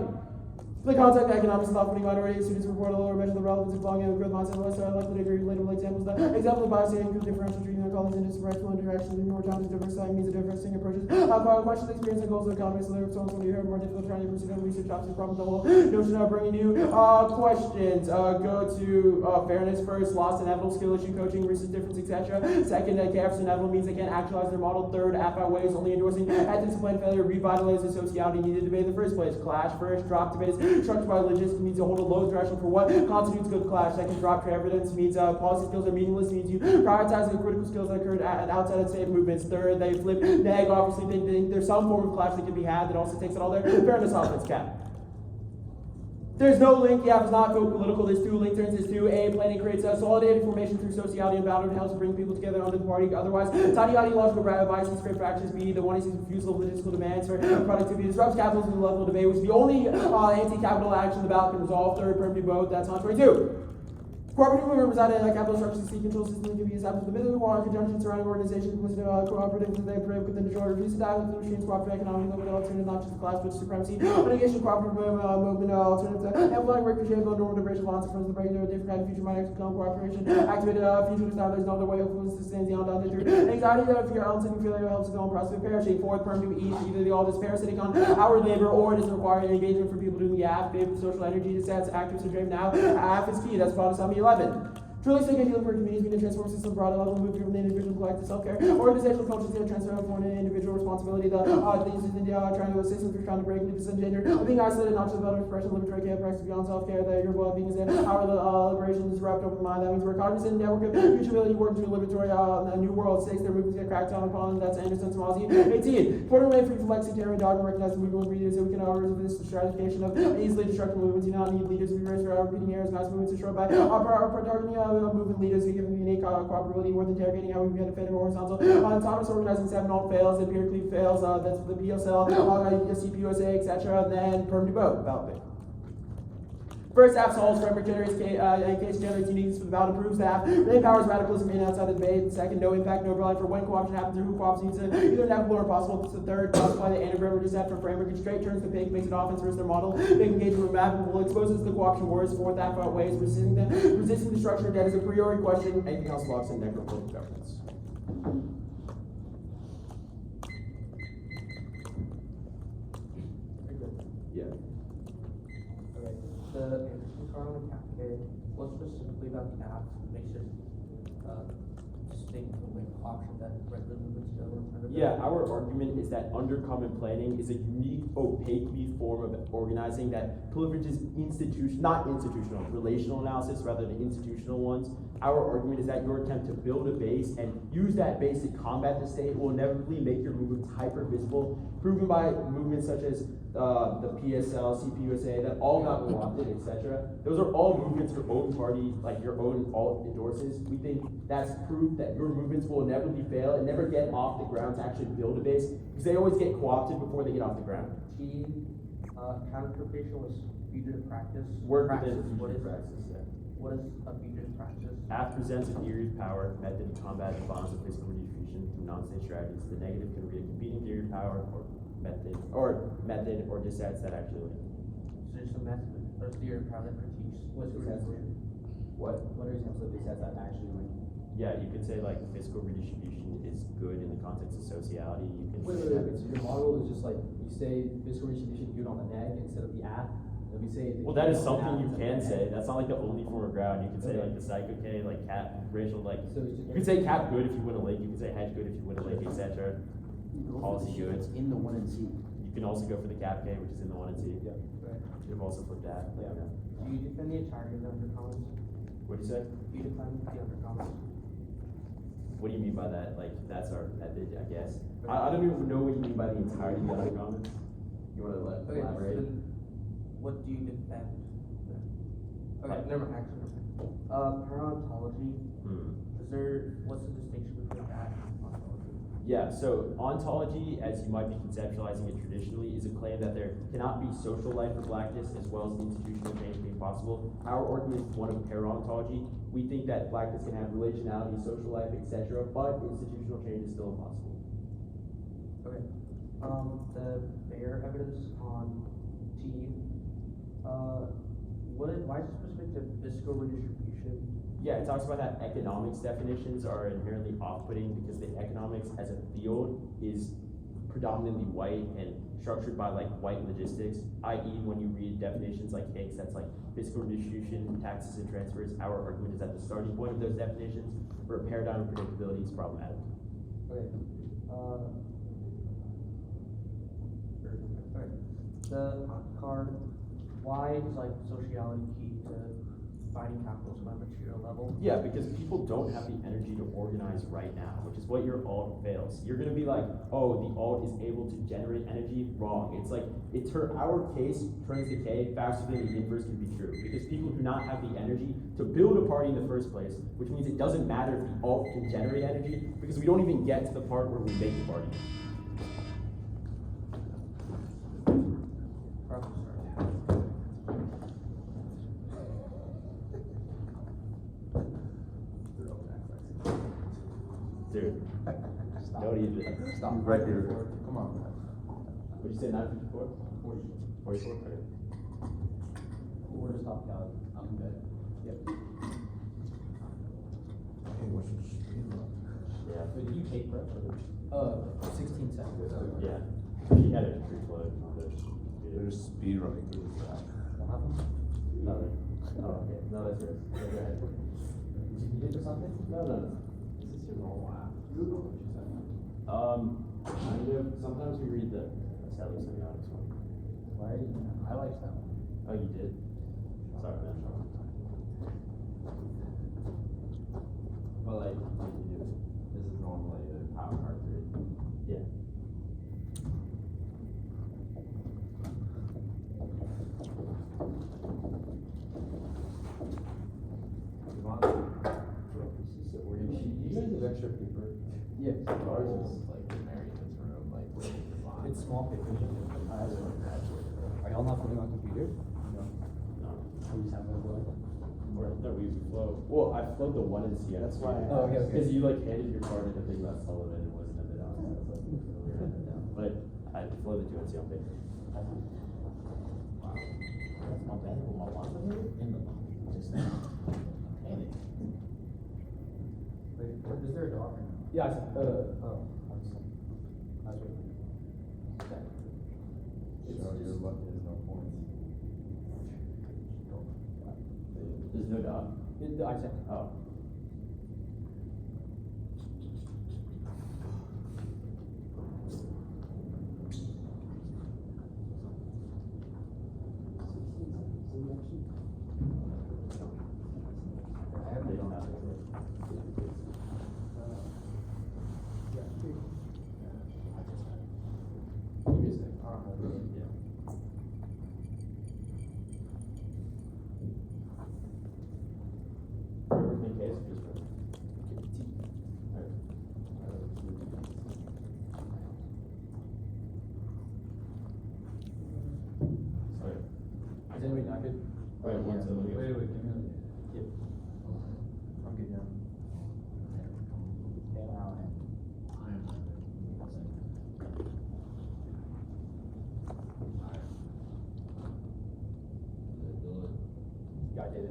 H: The concept of economics is often minority students report a lower measure of the relevance of belonging and growth mindset, less likely to agree with relatable examples. The example of bias and differential treatment of colleagues and disrespectful interactions and more times diversifying means of different approaches. Questions, experience, and goals of economics, so so on you heard more difficult trying to pursue research options, problem the whole notion of bringing new questions. Go to fairness first, lost and inevitable skill issue, coaching, research difference, etc. Second, chaos and inevitable means they can't actualize their model. Third, AFI ways only endorsing ethics and plan failure, revitalize the sociality needed debate in the first place. Clash first, drop debate is structured by logistics means to hold a low threshold for what constitutes good clash. Second, drop to evidence means policy skills are meaningless, means you prioritize the critical skills that occurred outside of state movements. Third, they flip NEG, obviously they think there's some form of clash that can be had that also takes out all their fairness offense cap. There's no link, yeah, it's not political. There's two link turns, there's two. A, planning creates a solidarity formation through sociality and boundary helps bring people together under the party. Otherwise, tiny ideological biases create fractions. B, the one is refusal of logistical demands for productivity disrupts capitalism and the level of debate, which is the only anti-capital action the ballot can resolve. Third, permanent vote, that's on 22. Cooperative movement residing in a capital structure C control system can be established with the in conjunction with surrounding organizations listed cooperative that they operate within the shore, reduce the dialogue with the machines, cooperative economic movement, alternative not just class but supremacy, negation of cooperative movement, alternative to amplifying work, shape, normative racial violence, friends of the breaking of different kind of future mind, external cooperation, activated future style, there's no other way of influence sustains the on through anxiety, fear, uncertainty, failure helps the going process of perishing, fourth, perm to eat, either the all this parasitic on hour labor or it is required engagement for people doing the AFF, social energy, sets, active, so dream now, AFF is key, that's Bottom 11. Truly speaking, healing for communities being a transform system broad level, move from the individual collective self-care, organizational culture to transfer from an individual responsibility, the things in the triangle systems we're trying to break into gender, being isolated, not just about expression, liberatory care, practice beyond self-care, that your well-being is there, our liberation is wrapped up in mind, that means we're cognizant, network of futurability, working to a liberatory, a new world, stakes, their movements get cracked down upon, that's Anderson Samazi. 18, important way free from flexitarian dogma, recognize the movement leaders, so we can resist this stratification of easily destructive movements, you not need leaders to be raised for repeating errors, mass movements destroyed by our movement leaders who give them unique cooperability worth interrogating how we benefit horizontal. Autonomous organizing 7 all fails, empirically fails, that's the PSL, CPUSA, etc. And then perm to vote, ballot pick. First, AFF solves framework generates case generates uniqueness for the ballot, improves the AFF, it empowers radicalism in outside the debate. And second, no impact, no blind for when co-option happens or who co-ops needs to either inevitable or possible. The third, classify the anagram or dissent from framework and straight turns the pig, makes it offense versus their model, make engagement mappable, exposes the co-option wars. Fourth, AFF outweighs resisting the structure of debt is a priori question. Anything else blocks in necropole governance. Yeah.
F: The Anderson car on the cafe, what specifically about the app makes it distinct from the option that regular movements go under?
B: Yeah, our argument is that undercommon planning is a unique, opaque form of organizing that privileges not institutional, relational analysis rather than institutional ones. Our argument is that your attempt to build a base and use that base to combat the state will inevitably make your movements hyper-visible, proven by movements such as the PSL, CPUSA, that all got co-opted, etc. Those are all movements your own party, like your own alt endorses. We think that's proof that your movements will inevitably fail and never get off the ground to actually build a base, because they always get co-opted before they get off the ground.
F: Counterpropagation was fugitive practice.
B: Work within fugitive practice, yeah.
F: What is a fugitive practice?
B: AFF presents a theory of power, method to combat the bonds of physical redistribution through non-state strategies. The negative can be a competing theory of power or method or dissets that actually link.
F: So just a method or theory of power that critiques what's
B: What
E: are examples of dissets that actually link?
B: Yeah, you could say like fiscal redistribution is good in the context of sociality. You can
E: Wait, so your model is just like you say fiscal redistribution good on the NEG instead of the AFF. And we say
B: well, that is something you can say. That's not like the only form of ground. You can say like the psycho K, like cap, racial, like
E: so
B: you could say cap good if you win a lake. You can say hedge good if you win a lake, etc. Policy good.
D: It's in the 1 and C.
B: You can also go for the cap K, which is in the 1 and C.
E: Yeah.
F: Right.
B: You've also flipped that.
E: Yeah.
F: Do you defend the entirety of the undercommons?
B: What do you say?
F: Do you defend the undercommons?
B: What do you mean by that? Like, that's our method, I guess. I don't even know what you mean by the entirety of the undercommons. You want to elaborate?
F: So then what do you defend? Okay, never mind, actually, never mind. Parontology, what's the distinction between that and ontology?
B: Yeah, so ontology, as you might be conceptualizing it traditionally, is a claim that there cannot be social life for blackness as well as institutional change being possible. Our argument is one of parontology. We think that blackness can have relationality, social life, etc., but institutional change is still impossible.
F: Okay. The bare evidence on T, why is it specific to fiscal redistribution?
B: Yeah, it talks about how economics definitions are inherently off-putting because the economics as a field is predominantly white and structured by like white logistics, i.e. when you read definitions like Hicks, that's like fiscal redistribution, taxes and transfers. Our argument is that the starting point of those definitions for a paradigm of predictability is problematic.
F: Okay. The card, why is like sociality key to fighting capitalism on a material level?
B: Yeah, because people don't have the energy to organize right now, which is what your alt fails. You're gonna be like, oh, the alt is able to generate energy. Wrong. It's like our case turns the K faster than the inverse can be true, because people do not have the energy to build a party in the first place, which means it doesn't matter if the alt can generate energy, because we don't even get to the part where we make the party. what do you do?
A: Stop.
D: Right there.
A: Come on.
B: What'd you say, 954? 44? Okay.
E: We're just top count. I'm good. Yep.
D: Hey, what's your speed run?
B: Yeah.
E: Wait, did you take prep? 16 seconds.
B: Yeah. He had it free flow.
D: They're just speed running through the track.
E: What happened?
B: Nothing. Oh, okay. No, that's yours. Go ahead.
E: Did you need it or something?
B: No. This is your normal app. Kind of. Sometimes we read the Sally semiotics one.
E: Why? I like that one.
B: Oh, you did? Sorry, man. But like, this is normally a power card 3. Yeah.
A: You guys have extra paper?
E: Yes.
A: Ours is like in Marion's room, like where you can find.
E: It's small paper. Are y'all not putting on computer?
B: No.
E: We just have one blood.
B: Or, no, we flow. Well, I flowed the one in CS.
A: That's why.
E: Oh, okay.
B: Because you like handed your card in the thing about Sullivan and wasn't a bit honest. I was like, we were it down. But I flowed the 2 NC on paper.
G: Wow. That's not bad. Well, my wife was in the just now. Panic.
E: Wait, is there a dog? Yeah, I said, oh. I was waiting.
A: So you're lucky there's no points.
B: There's no dot.
E: I said.
B: Oh. They don't have it. Give me a sec. Yeah. Everything case or just for? Alright. Sorry.
E: Is anybody not good?
B: Alright, one second.
E: Wait, give me a. Yep.
A: I'm good now.
E: Got it.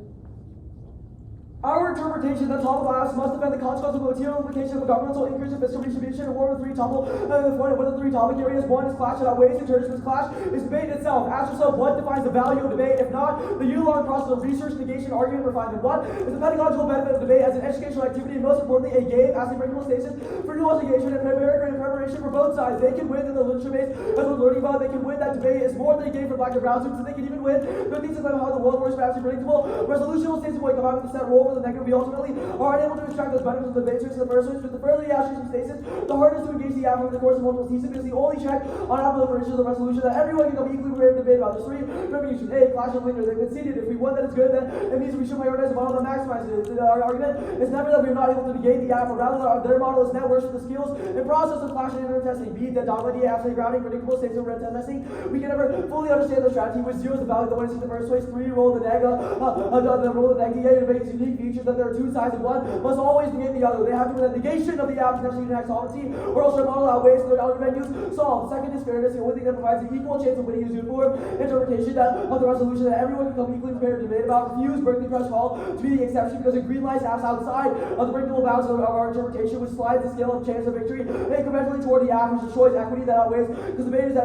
H: Our interpretation that top class must defend the consequence of material implication of a governmental increase in fiscal distribution and war with 3 topple one of the 3 topic areas. 1 is clash that outweighs in terms of this clash is debate itself. Ask yourself what defines the value of debate. If not, the unilateral process of research, negation, argument, refinement. What is the pedagogical benefit of debate as an educational activity and most importantly a game as a regular stasis for new investigation and preparation for both sides. They can win in the literature base as we're learning about. They can win that debate is more than a game for black and brown students, and they can even win their thesis about how the world works perhaps predictable. Resolutional states will come out with a set role for the negative. We ultimately are unable to extract those benefits of the debate in the first place. With the further the abstraction stasis, the harder to engage the AFF over the course of multiple theses because the only check on our proliferation of the resolution that everyone can come equally prepared to debate about. There's 3 premiums. A, clash of leaders. They've conceded. If we want that it's good, then it means we should prioritize the model that maximizes it. Our argument is never that we are not able to negate the AFF, but rather that their model is networks with the skills and process of clash and internet testing. B, that dogma, absolute grounding, predictable states of red testing. We can never fully understand the strategy which zeros the value of the one in the first place. 3, roll the NEG, the role of the NEG debates unique features that there are 2 sides of one must always negate the other. They have to win the negation of the AFF to next solvency, or else their model outweighs their other venues solved. Second is fairness. The only thing that provides an equal chance of winning is uniform interpretation of the resolution that everyone can come equally prepared to debate about. Refuse Berkeley Press Hall to be the exception because it green lights apps outside of the predictable bounds of our interpretation, which slides the scale of chance of victory incrementally toward the AFF, which destroys equity that outweighs because the debate is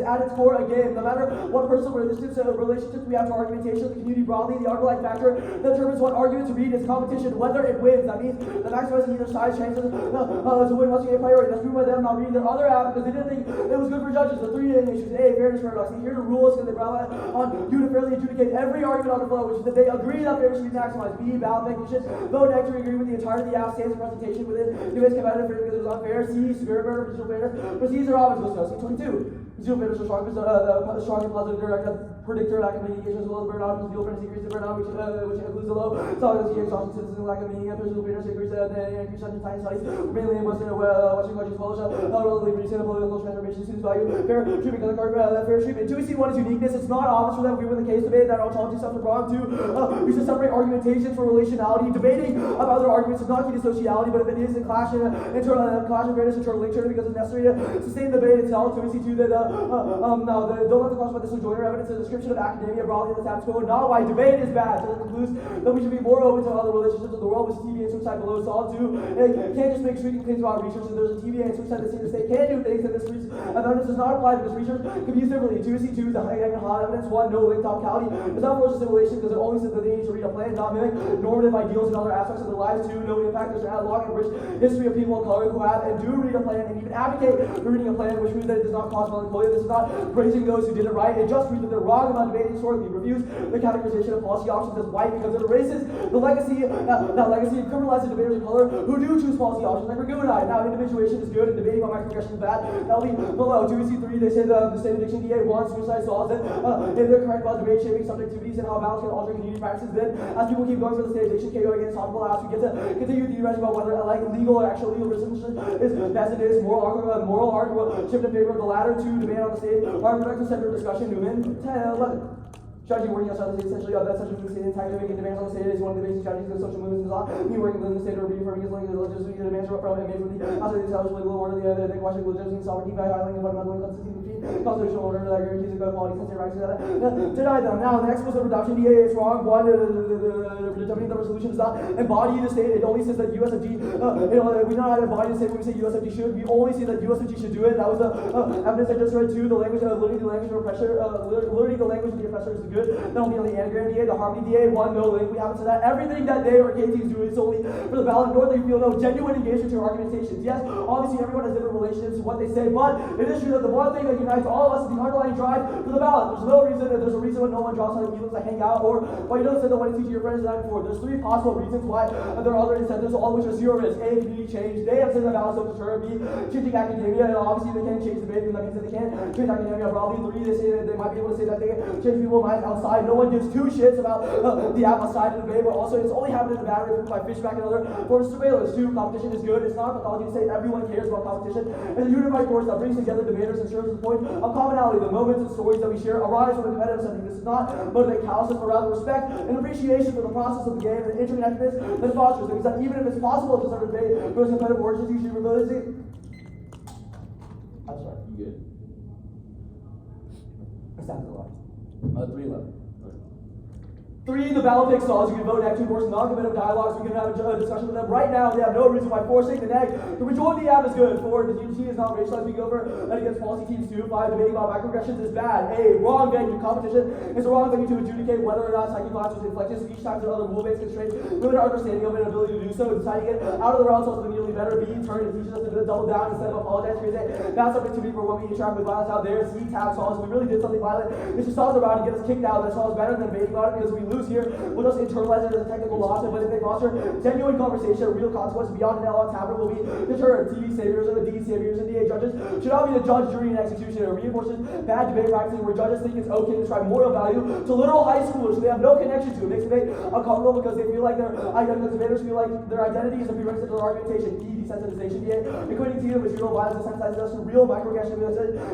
H: at its core a game. No matter what personal relationships we have to argumentation of the community broadly, the underlying factor that determines what argument to read is competition, whether it wins. That means the maximizing either side's chances to win must be a priority. That's proven by them not reading their other app because they didn't think it was good for judges. The 3 issues: A, fairness paradox. They hear the rules because they rely on you to fairly adjudicate every argument on the flow, which is that they agree that fairness should be maximized. B, ballot making should vote next to agree with the entirety of the app stands presentation within debate's competitive fairness because it was unfair. C, severe murder, procedural fairness. Proceeds are always supposed to go. C22. Procedural fairness are strong because the strong and positive direct predictor lack of mediation as well as burnout. Procedural fairness increases burnout, which includes the low solvency exhaustion citizen lack of meaning. Procedural fairness increases the increase in science studies, mainly in Western countries, published relatively recent political transformation discrimination, students value fair treatment, fair treatment. 2C1 is uniqueness. It's not obvious for them we were in the case debate that ontology stuff is wrong too. We should separate argumentations for relationality. Debating about other arguments is not key to sociality, but if it is in clash and clash of fairness, internal link because it's necessary to sustain the debate itself. 2C2 that don't let the cross about disjoiner evidence a description of academia broadly in the status quo, not why debate is bad. So it concludes that we should be more open to other relationships of the world, with TV and suicide below. Solid 2. You can't just make sweeping claims about research. If there's a TVA and suicide that seems to say can do things that this evidence does not apply because research can be used differently. 2C2 is the high and hot evidence. 1. No link topicality. It's not forced assimilation because it only says that they need to read a plan, not mimic normative ideals and other aspects of their lives. 2. No impact. There's an analog and rich history of people of color who have and do read a plan and even advocate for reading a plan, which means that it does not cause melancholia. This is not praising those who did it right. It just reads that they're wrong about debating historically. Reviews the categorization of policy options as white because it erases the legacy, that legacy of criminalizing debaters of color who do choose policy options like Ragu and I. Now, individuation is good and debating about microaggression is bad. That'll be below. 2C3, they say the state addiction DA wants suicide solves it. If they're correct about debate shaping subjectivities and how balance can alter community practices, then as people keep going for the state addiction, KO against topical apps, we get to continue theorizing about whether like legal or actual legal resolution is best it is. Moral argument shift in favor of the latter. 2, debate on the stage. Argument center discussion. Newman. 10, 11. Strategy working outside the state, essentially, that's essentially the state entire making demands on the state is one of the basic strategies of social movements is on. Me working within the state or reaffirming his link, the legislative demands from and made from the outside the established legal order, the other, Washington legitimacy and sovereignty by highlighting fundamental inconsistency between constitutional order that guarantees a good quality, sensitive rights, deny them. Now, the next was the reduction DA is wrong. 1, determining the resolution does not embody the state. It only says that USFG, we not embody the state when we say USFG should. We only say that USFG should do it. That was the evidence I just read. 2, the language, learning the language of oppressor, learning the language of the oppressor is good. That'll be on the anagram DA, the harmony DA. 1, no link. We haven't said that. Everything that they or KT is doing is only for the ballot, nor they feel no genuine engagement to argumentations. Yes, obviously everyone has different relationships to what they say, but it is true that the one thing that unites all of us is the underlying drive for the ballot. There's no reason, if there's a reason when no one drops on the evenings to hang out, or why you don't say that when you teach your friends the night before. There's 3 possible reasons why there are other incentives, all of which are zero risk. A, community change. They have said that ballots don't deter. B, changing academia, and obviously they can't change the debate, and that means that they can't change academia broadly. 3, they say that they might be able to say that they can change people's minds outside. No one gives 2 shits about the app outside of the debate, but also it's only happened in the battery by fishback and other forms of surveillance. 2, competition is good. It's not pathology to say everyone cares about competition. It's a unified force that brings together debaters and serves as a point of commonality. The moments and stories that we share arise from a competitive setting. This is not motivate callousness, but rather respect and appreciation for the process of the game and the interconnectedness that it fosters. Because that even if it's possible to start a debate for competitive origins, you should realize it. I'm sorry.
B: You good?
H: It sounds a lot. 311. 3, the ballot pick stalls. You can vote NEG. 2, course, non-competitive dialogues. We can have a discussion with them. Right now, they have no reason why forcing the NEG to rejoin the app is good. 4, the UT is not racialized. We go over that against policy teams. 2, 5, debating about microaggressions is bad. A, wrong venue. Competition is a wrong venue to adjudicate whether or not psychic violence was inflected. Speech times or other rule-based constraints limit our understanding of it and ability to do so. Deciding it out of the realm is immediately better. B, turn and teaches us to double down instead of apologize for it. That's subjectivity for when we interact with violence out there. C, tab solves. We really did something violent. It just solves around and get us kicked out. That solves better than debating about it because we lose here. We'll just internalize it as a technical loss, but if they foster genuine conversation, real consequences beyond an L on tablet will be deterred. TV saviors and the D saviors and DA judges should not be the judge, jury, and executioner. It reinforces bad debate practices where judges think it's okay to ascribe moral value to literal high schoolers who they have no connection to. It makes debate uncomfortable because they feel like the debaters feel like their identity is a prerequisite to their argumentation. E, desensitization. DA, equating T to material violence desensitizes us to real microaggression,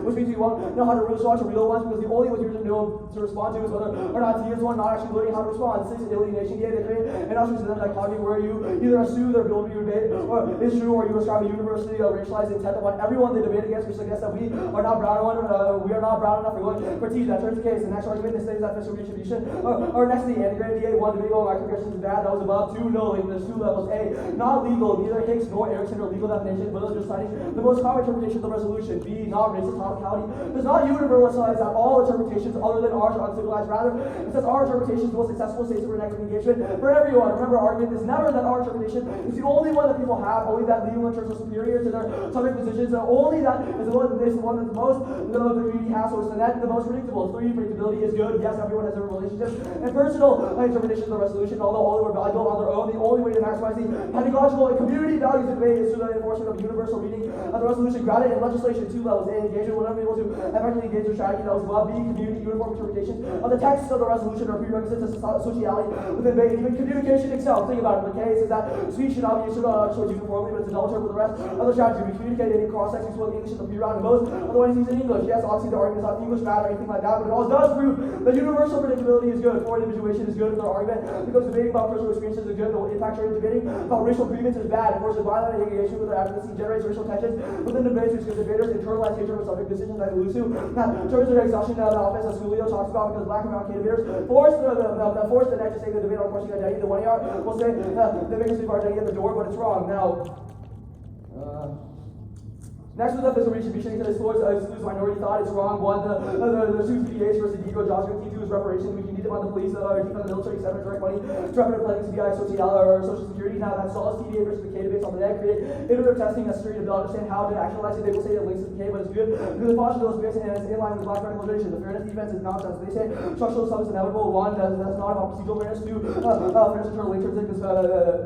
H: which means we won't know how to respond to real ones because the only ones you're going to know to respond to is whether or not T is one, not actually learning how to respond. 6, alienation. DA, they create an ostracism dichotomy where you either assume their ability to debate or is true, or you ascribe a universally racialized intent upon everyone they debate against, which suggests that we are not brown enough. We are not brown enough for going for T. That turns the case. The next argument is that fiscal redistribution. Or next to the anagram DA 1, debating about microaggressions is bad. That was above. 2, no link. There's 2 levels. A, not legal. Neither Hicks nor Erickson are legal definitions, but those are citing the most common interpretation of the resolution. B, not racist topicality. Does not universalize that all interpretations other than ours are uncivilized. Rather, it says our interpretation is the most successful states for negative engagement for everyone. Remember, our argument is never that our interpretation is the only one that people have, only that legal interests are superior to their subject positions, and only that is the one that the most the community has, so it's the most predictable. 3, predictability is good. Yes, everyone has different relationships and personal interpretations of the resolution, although all were valuable on their own. The only way to maximize the pedagogical and community values
F: topics of debate is through the enforcement of universal reading of the resolution grounded in legislation at 2 levels. A, engagement will never be able to effectively engage with strategy levels above. B, community uniform interpretation of the text of the resolution or prerequisites to sociality within debate. Even communication itself. Think about it. The case is that speech should not be issued uniformly, but it's a double term with the rest of the strategy. We communicate in cross-sex between English and the pre-round and most of the ones used in English. Yes, obviously the argument is not English bad or anything like that, but it all does prove that universal predictability is good. For individuation is good for their argument, because debating about personal experiences is good. The impact rate of debating about racial grievance is bad. Of course, the violent engagement with their advocacy generates racial tensions within debates, because debaters internalize hatred for subject decisions that elude to. In terms of their exhaustion out of the office, as Julio talks about, because black and brown debaters force the NEG to say the debate on question identity. The 1 AR will say they make us leave our identity at the door, but it's wrong. Now, next was the physical redistribution because it excludes minority thought. It's wrong. One, the two PDAs versus Negro jobs. Key two is reparation. We can need them on the police, defund the military, etc. Direct money, direct planning, CBI, Social Security. Now that solves CBA versus the K debates on the NEG. Create iterative testing necessary to understand how to actualize it. They will say it links to the K, but it's good because it fosters those debates and it's in line with the black radicalization. The fairness defense is nonsense. They say structural stuff is inevitable. One, that's not about procedural fairness. Two, fairness internal intrinsic because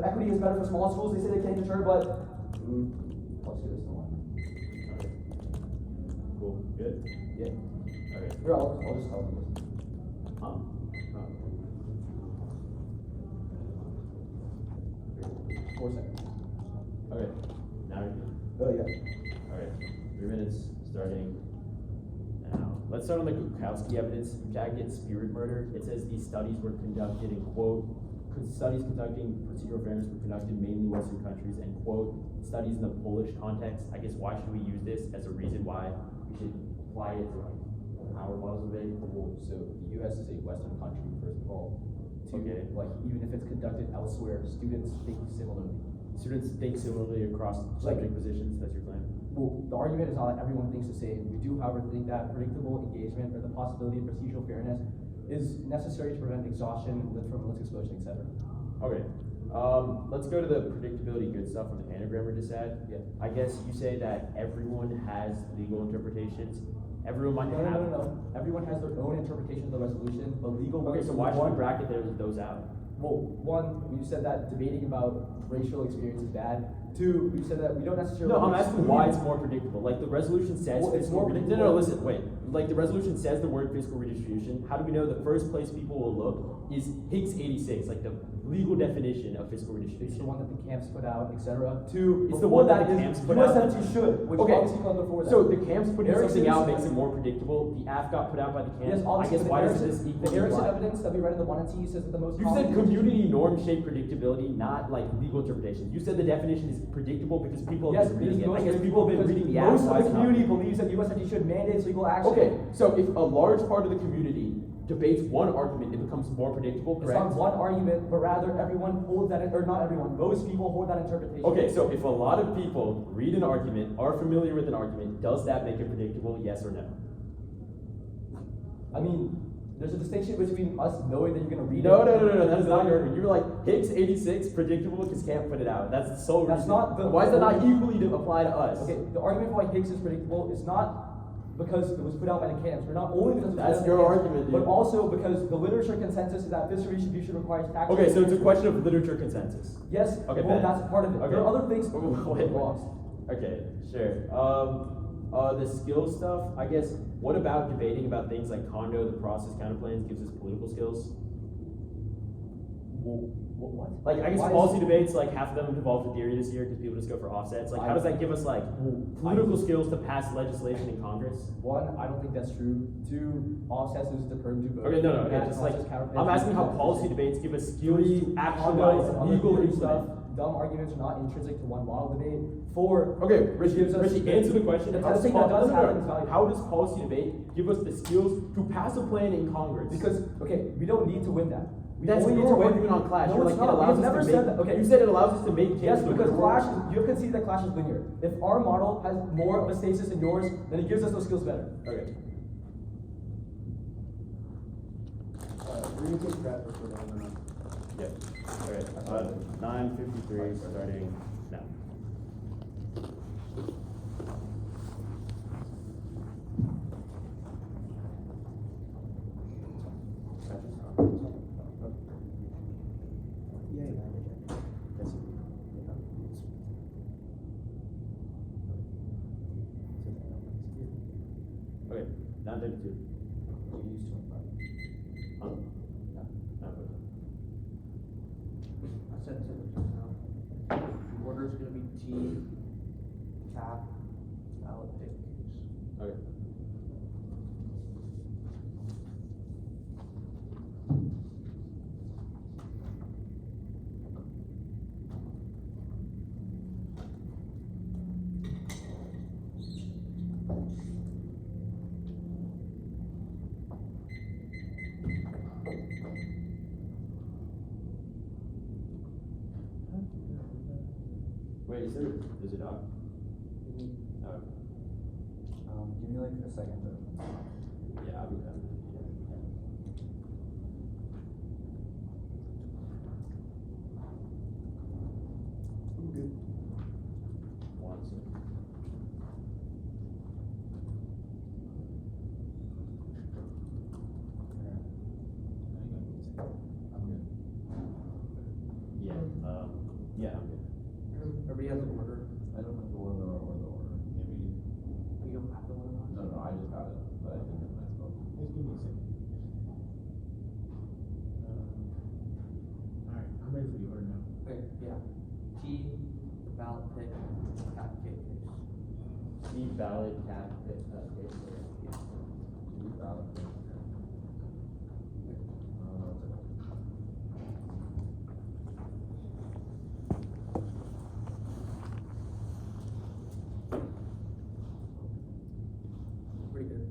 F: equity is better for small schools. They say they can't deter, but let's do this one.
B: Cool. Good.
E: Yeah.
B: Okay.
E: Here, I'll just help you. 4 seconds.
B: Okay. Now you're good.
E: Oh, yeah.
B: Alright. 3 minutes starting now. Let's start on the Gukowski evidence. Jagged spirit murder. It says these studies were conducted in quote, studies conducting procedural fairness were conducted mainly in Western countries, and quote, studies in the Polish context. I guess why should we use this as a reason why we should apply it to like our models of it?
E: Well, so the U.S. is a Western country, first of all. Two,
B: Okay.
E: like even if it's conducted elsewhere, students think similarly.
B: Students think similarly across subject positions. That's your claim.
E: Well, the argument is not that everyone thinks the same. We do, however, think that predictable engagement or the possibility of procedural fairness is necessary to prevent exhaustion, lit from lit explosion, etc.
B: Okay. Let's go to the predictability good stuff on the anagram we just had.
E: Yeah.
B: I guess you say that everyone has legal interpretations. Everyone might have.
E: No. Everyone has their own interpretation of the resolution, but legal.
B: Okay, so why should we bracket those out?
E: Well, one, we said that debating about racial experience is bad. Two, we said that we don't necessarily.
B: No, I'm asking why it's more predictable. Like the resolution says
E: Well, it's
B: fiscal
E: more
B: No,
E: predictable.
B: listen, wait. Like the resolution says the word fiscal redistribution. How do we know the first place people will look is Higgs 86, like the legal definition of fiscal
E: It's
B: redistribution?
E: the one that the camps put out, etc.
B: Two, it's the
E: Before
B: one that the
E: is
B: camps put out.
E: USFG should, which
B: Okay,
E: obviously comes before that.
B: so the camps putting something out
E: Erickson's-
B: makes it more predictable. The AFF got put out by the camps.
E: Yes,
B: I
E: obviously,
B: guess
E: but
B: why
E: the
B: does
E: Erickson,
B: this equal
E: the Erickson
B: apply?
E: evidence that we read in the 1 and T says that the most
B: You said community norm shaped predictability, not like legal interpretation. You said the definition is predictable because people have
E: Yes,
B: been reading it. I
E: most
B: guess people have been reading the
E: most
B: AFF.
E: of the community believes that USFG should mandate legal action.
B: Okay, so if a large part of the community debates one argument, it becomes more predictable,
E: It's
B: correct?
E: not one argument, but rather everyone holds that, or not everyone, most people hold that interpretation.
B: Okay, so if a lot of people read an argument, are familiar with an argument, does that make it predictable, yes or no?
E: I mean, there's a distinction between us knowing that you're going to read
B: No,
E: it.
B: that is not your argument. You were like, Higgs 86, predictable because can't put it out. That's the sole
E: That's
B: reason.
E: not the-
B: Why is that not equally to apply to us?
E: Okay, the argument for why Higgs is predictable is not because it was put out by the camps, or not only because it was
B: That's
E: put out by
B: your
E: the camps,
B: argument,
E: but
B: dude.
E: also because the literature consensus is that fiscal redistribution requires tax.
B: Okay, so it's a question of literature consensus.
E: Yes,
B: Okay,
E: well,
B: bet.
E: that's part of it.
B: Okay.
E: There are other things
B: Wait.
E: lost.
B: Okay, sure. The skills stuff, I guess, what about debating about things like condo, the process counterplans gives us political skills?
E: Well, what?
B: Like, I guess
E: Why is-
B: policy debates, like half of them devolved to theory this year because people just go for offsets. Like, how does that give us like political skills to pass legislation in Congress?
E: One, I don't think that's true. Two, offsets is the current do both.
B: Okay, no, okay,
E: That
B: just like,
E: process counterplans
B: I'm asking how
E: is-
B: policy debates give us skills
E: Three,
B: to
E: condos
B: actualize
E: and other
B: legal
E: theory
B: stuff.
E: Dumb arguments are not intrinsic to one model debate. Four,
B: Okay, Richie,
E: gives us-
B: answer the question.
E: The
B: How does
E: testing that does
B: no,
E: happen is valuable.
B: how does policy debate give us the skills to pass a plan in Congress?
E: Because, okay, we don't need to win that. We
B: that's
E: only need
B: your
E: to win.
B: argument on Clash.
E: No,
B: You're
E: it's
B: like, it
E: not.
B: allows
E: We've
B: us
E: never
B: to
E: said
B: make,
E: that. Okay.
B: You said it allows us to make changes.
E: Yes,
B: in the
E: because
B: real world.
E: Clash, you have conceded that Clash is linear. If our model has more of a stasis than yours, then it gives us those skills better.
B: Okay.
D: We're gonna take that for the other one.
B: Yep. Okay. 9:53 starting now. Okay, 9:32.
E: You used 25.
B: Huh?
E: No.
B: No, okay.
F: I said to just now. The order's gonna be T, cap, ballot pick case.
B: Okay. Wait, is there a dog? Oh,
E: Give me like a second to.
B: yeah, I'll be done.
C: I'm good.
B: One second.
E: I'm good.
B: Yeah, yeah, I'm good.
F: Everybody has an order.
D: I don't have the one or the order.
F: You don't have the one on?
D: No, I just got it, but I think it's my spell.
G: Just give me a second. Alright, I'm ready for the order now.
F: Okay, yeah. T, ballot pick, cap pick case.
B: See ballot cap case.
D: You got it. That's it.
F: Pretty good.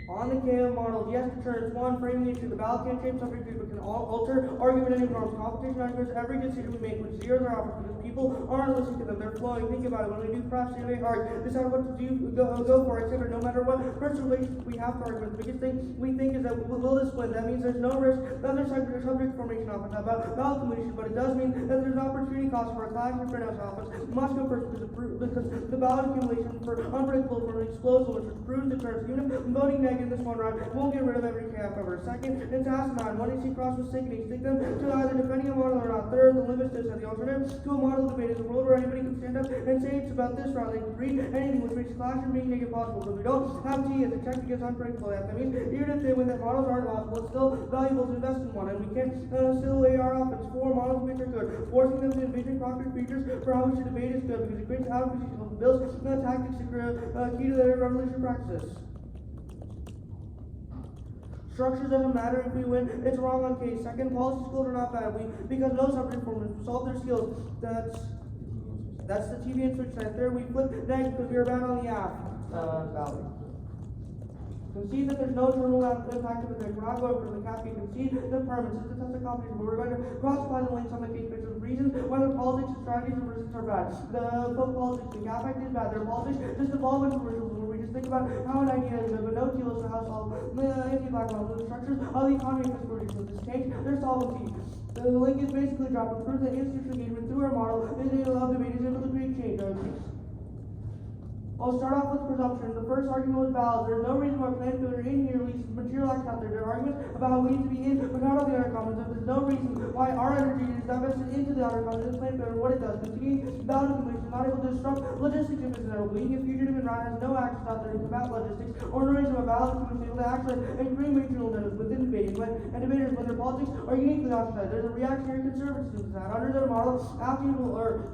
F: On the KM model, yes deterrence, one, framing the issue, the ballot can shape subject to, but can alter argument and norms. Competition arguments, every decision we make which zeros our offers because people aren't listening to them, they're flowing. Think about it, when we do crash survey hard, decide what to do, go for, etc. No matter what personal relationship we have to argument, the biggest thing we think is that will this win. That means there's no risk that there's subject formation office about ballot completion, but it does mean that there's an opportunity cost for a clash and printhouse office. Must go first because the ballot accumulation for unpredictable for an explosive which proves deterrence. Even if voting negative this one round won't get rid of every cap cover. Second, it's asinine. When you see cross with sickening, stick them to either defending a model or not. Third, the limits this. The alternative to a model debate is a world where anybody can stand up and say it's about this round. They can read anything which makes clash and being negative possible. But we don't have T as a check against unpredictable. That means even if they win that models aren't possible, it's still valuable to invest in one. And we can still weigh our offense. Four, models which are good. Forcing them to envision concrete features for how we should debate is good because it creates out of position of the bills and the tactics that are key to their revolution practices. Structure doesn't matter if we win, it's wrong on case. Second, policy skills are not bad. Because no subject performers solve their skills. That's the TV and switch side. Third, we flip next because we are bad on the app. Valley. Concede that there's no terminal impact of the case. We're not going for the cap. We concede the permits. It's a test of competition, but we're going to cross-apply the links on the case based on reasons whether politics and strategies and resistance are bad. The folk politics, the cap act is bad. Their politics just evolve into commercials where we just think about how an idea is good, but no deal as to how to solve the anti-black models. The structures of the economy and fiscal with this change their solvency. The link is basically dropped to prove that institutional engagement through our model is able to debate is able to create change. I'll start off with presumption. The first argument was balance. There's no reason why planned failure in here leads to material acts out there. There are arguments about how we need to be in, but not on the other comments. There's no reason why our energy is divested into the other comments. Planned failure, what it does. Continuing ballot accumulation, not able to disrupt logistics if it's there. Being a fugitive and right has no actions out there to combat logistics, or no reason why ballot accumulation is able to actually and create material notice within debating. And debaters, when their politics are uniquely ostracized, there's a reactionary conservatism to that. Under their model,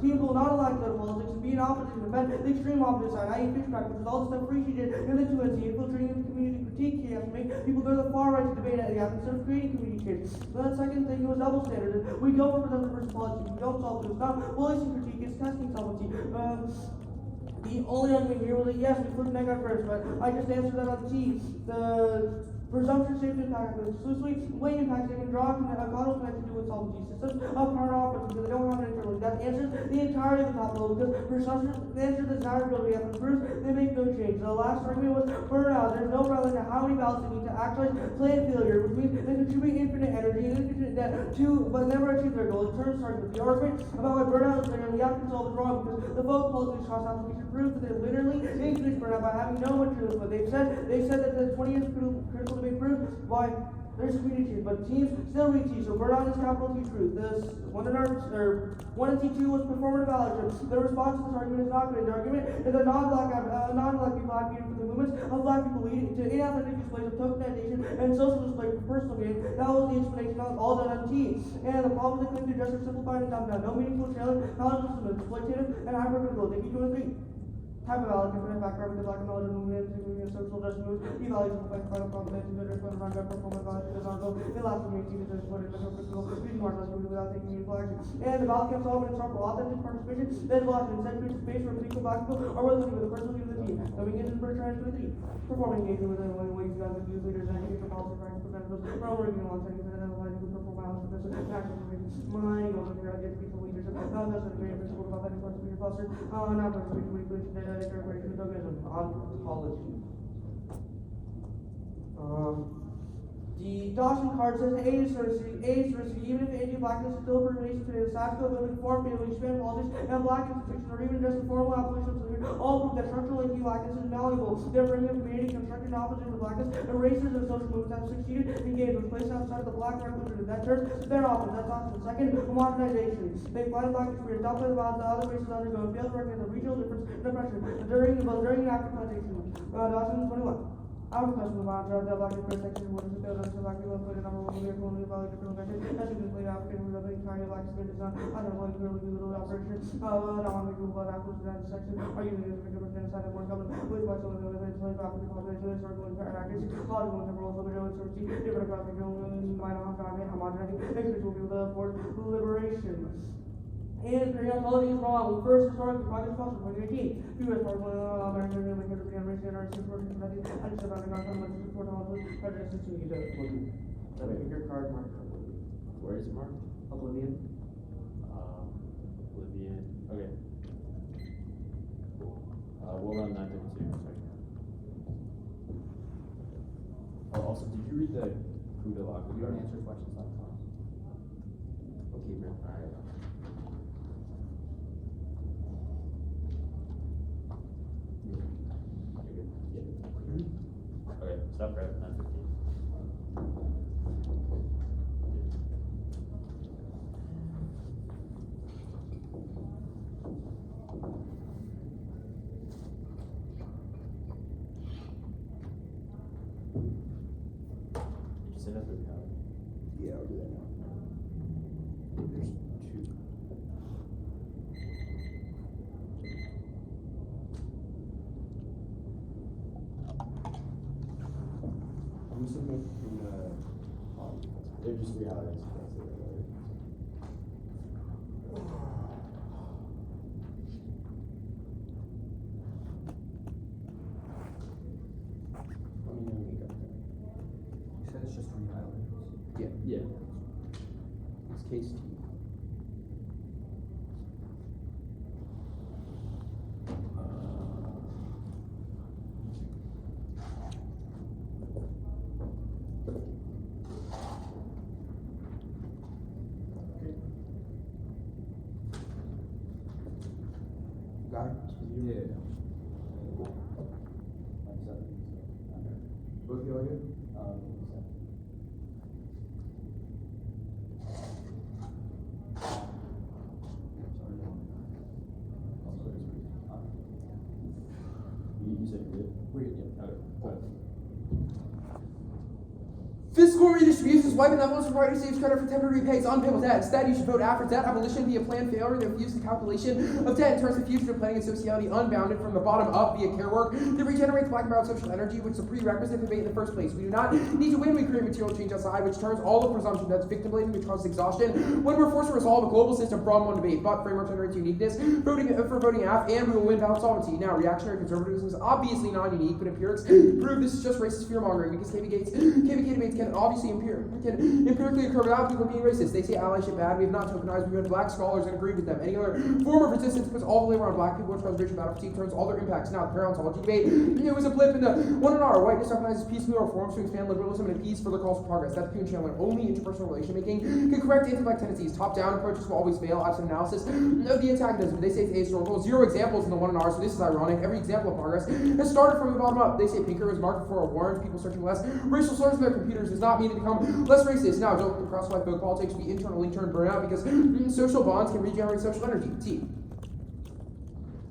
F: teams will not allow to go to politics and be in opposition, defend the extreme opposite side, i.e. fishcraft, which is all the stuff Free did in the 2NC, infiltrating the community critique chaos to make people go to the far right to debate at the app instead of creating community change. The second thing was double standard. We go for presumption versus policy. We don't solve it. It's not policing critique, it's testing solvency. The only argument here was that yes, we flipped NEG first, but I just answered that on T. The presumption shaped impact with exclusively weight impacts they can draw from the causal connected to with solvency systems of current offense because they don't have an internal. That answers the entirety of the top level because presumption answers the desirability of improves, they make no change. The last argument was burnout. There's no relevance to how many ballots they need to actualize planned failure, which means they contribute infinite energy and infinite debt to but never achieve their goal. The term starts with the argument about why burnout is there and the outcome solve is wrong because the vote politics cost application proves that they literally increase burnout by having no materials. But they said that the 20 years critical debate proves why There's community, but teams still read T, so burnout is capital T truth. This one in T2 was performative validation. The response to this argument is not good. The argument is that non-black people advocated for the movements of black people leading to inauthentic displays of tokenization and social display for personal gain. That was the explanation of all done on T. And the problems that claim to just are simplified and dumbed down. No meaningful challenge, knowledge system, exploitative, and hypercritical. Thank you, 2 and 3. Type of allocation background because black knowledge and movement, social justice moves, evaluation of final competence, leadership, and random performance value, because also the last community is what is the critical, reading marginalized movement without taking meaningful action. And the ballot can solve and start for authentic participation, then block and instead create space for equal black people or willing to be the personal leader of the team. Then we get into Bertrand 23. Performing engagement with everyone ways you guys with youth leaders and education policy practice preventatives, from working on settings and analyzing who perform violence and action information. My goal is to get people leadership, that's a great principle of authentic participation fostered, not participation, manipulation, data, declaration, ontology. The Dawson card says age diversity, even if anti-blackness is still a permeation today, the statistical ability to form, family, expand politics, and black institutions, or even just the formal application of slavery, all prove that structural anti-blackness is malleable. Their framing of humanity constructed in opposition to blackness, and races and social movements have succeeded in gains was placed outside of the black revolution. That turns their office. That's option. Second, homogenization. They find black experience, downplay the violence that other races undergo, and fail to recognize the regional difference and oppression during and after plantation. Dawson 21. I have a question about the black experience section. What is it that black people put in number one year only about different countries? That's a display African who are trying black experience is not. I don't know, really do little operation. I want to do about African in that section. Are you using this picture of genocide and more common with by some of the events like African population, historical and accuracy, logical and temporal, so visual uncertainty, different graphic, minor homogeneity, experience will be the force liberation. And periodology is wrong. First, historical project function for 2018. U.S. American European race and our super committee and surrounding our government support all those prejudices to use it.
A: Your card marked.
B: Where is it marked?
F: Oblivion.
B: Oblivion. Okay. Cool. We'll run 952. Oh, also, did you read the CUDA log?
D: We don't answer questions like that.
B: Okay, bro. Alright. Okay, stop right at 9:15. Did you send us the code?
D: Yeah, I'll do that now. There's 2. I'm just looking from they're just realities. Let me know when you got that.
E: You said it's just realities.
D: Yeah,
B: Yeah.
D: it's case T. Got it?
E: Yeah.
D: Both of y'all good?
B: You said you're good?
E: We're good, yeah.
B: Okay, go ahead.
C: Fiscal redistribution is why benevolence provider saves credit for temporary repays unpayable debt. Instead, you should vote after debt abolition via planned failure that views the calculation of debt in terms of future planning and sociality unbounded from the bottom up via care work that regenerates black and brown social energy, which is a prerequisite for debate in the first place. We do not need to win, we create material change outside, which turns all the presumption that's victim blaming, which causes exhaustion when we're forced to resolve a global system from one debate. But framework generates uniqueness for voting AFF, and we will win balanced sovereignty. Now, reactionary conservatism is obviously non-unique, but empirics prove this is just racist fear mongering because KVK debates can obviously empirically occur without people being racist. They say allyship bad. We have not tokenized. We have black scholars and agreed with them. Any other form of resistance puts all the labor on black people, which causes racial battle fatigue, turns all their impacts. Now, the parentology debate, it was a blip in the 1 and R. Whiteness recognizes piecemeal reforms to expand liberalism and appease further calls for progress. That's Pew and Chandler. Only interpersonal relation making can correct anti-black tendencies. Top-down approaches will always fail. Absent analysis of the antagonism. They say it's ahistorical. 0 examples in the 1 and R, so this is ironic. Every example of progress has started from the bottom up. They say Pinker was marked before a warrant. People searching less racial slurs in their computers is not not mean to become less racist. Now, don't crosswise vote politics be internally turned burnout because social bonds can regenerate social energy. T.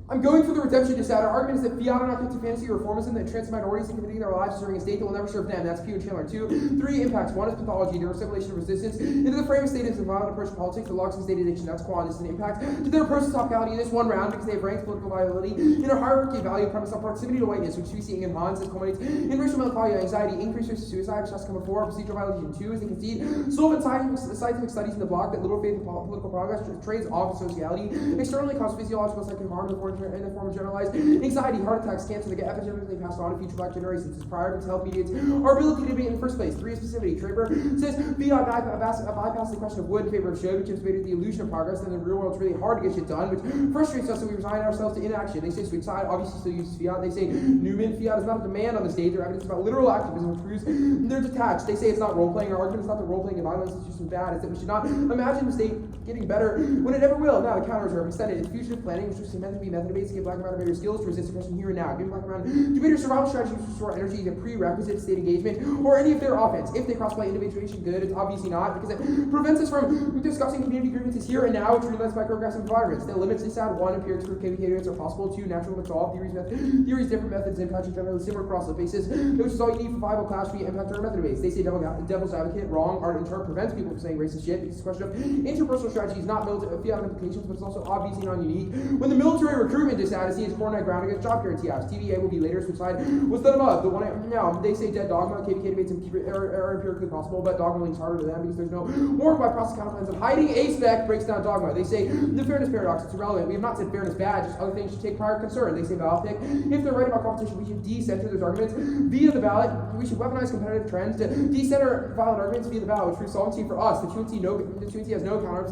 C: I'm going for the redemption to Our argument is that fiat are not fit to fantasy reformism that trans minorities in committing their lives serving a state that will never serve them. That's Pew and Chandler. 2. 3. Impacts. 1 is pathology, their assimilation of resistance into the frame of status and violent approach to politics that locks in state addiction. That's Quan. This is an impact to their approach to topicality in this one round because they have ranked political viability in a hierarchy of value premised on proximity to whiteness, which we see in Hans that culminates in racial melancholy, anxiety, increased risk of suicide, which has come before, procedural violation. 2 is they concede solvent scientific studies in the block that little faith in political progress trades off of sociality, externally cause physiological psychic harm in the form of generalized anxiety, heart attacks, cancer that get epidemically passed on to future black generations. This prior to help mediate our ability to debate in the first place. 3 is specificity. Traber says fiat bypass the question of wood in favor of show, which has made the illusion of progress, and in the real world it's really hard to get shit done, which frustrates us, so we resign ourselves to inaction. They say suicide obviously still uses fiat. They say Newman fiat is not a demand on the state. Their evidence about literal activism, which proves they're detached. They say it's not role playing. Our argument is not that role playing and violence is just bad. It's that we should not imagine the state getting better when it never will. Now the counters are extended. It's fugitive planning, which is meant to be method debates to give black and brown debaters skills to resist oppression here and now. Giving black and brown debaters survival strategies to restore energy is a prerequisite to state engagement or any of their offense. If they crossplay individuation good, it's obviously not, because it prevents us from discussing community grievances here and now, which relates microaggressive environments. That limits this out. 1. Empirics proof KVK units are possible. 2. Natural limits all theories, different methods, impact generally similar across the basis, which is all you need for viable clash via impact or method debates. They say devil's advocate, wrong. Art in turn prevents people from saying racist shit because it's a question of interpersonal strategies, not fiat implications, but it's also obviously non-unique. When the military recruitment dishonesty is coordinated ground against job guarantee acts, TVA will be later switch side was done above. The one now they say dead dogma, KVK debates are empirically possible, but dogma links harder to them because there's no warrant by process counterplans of hiding a spec breaks down dogma. They say the fairness paradox, it's irrelevant. We have not said fairness bad, just other things should take prior concern. They say ballot pick. If they're right about competition, we should decenter those arguments via the ballot. We should weaponize competitive trends to decenter violent arguments via the ballot, which proves solvency for us. The TUNC has no counter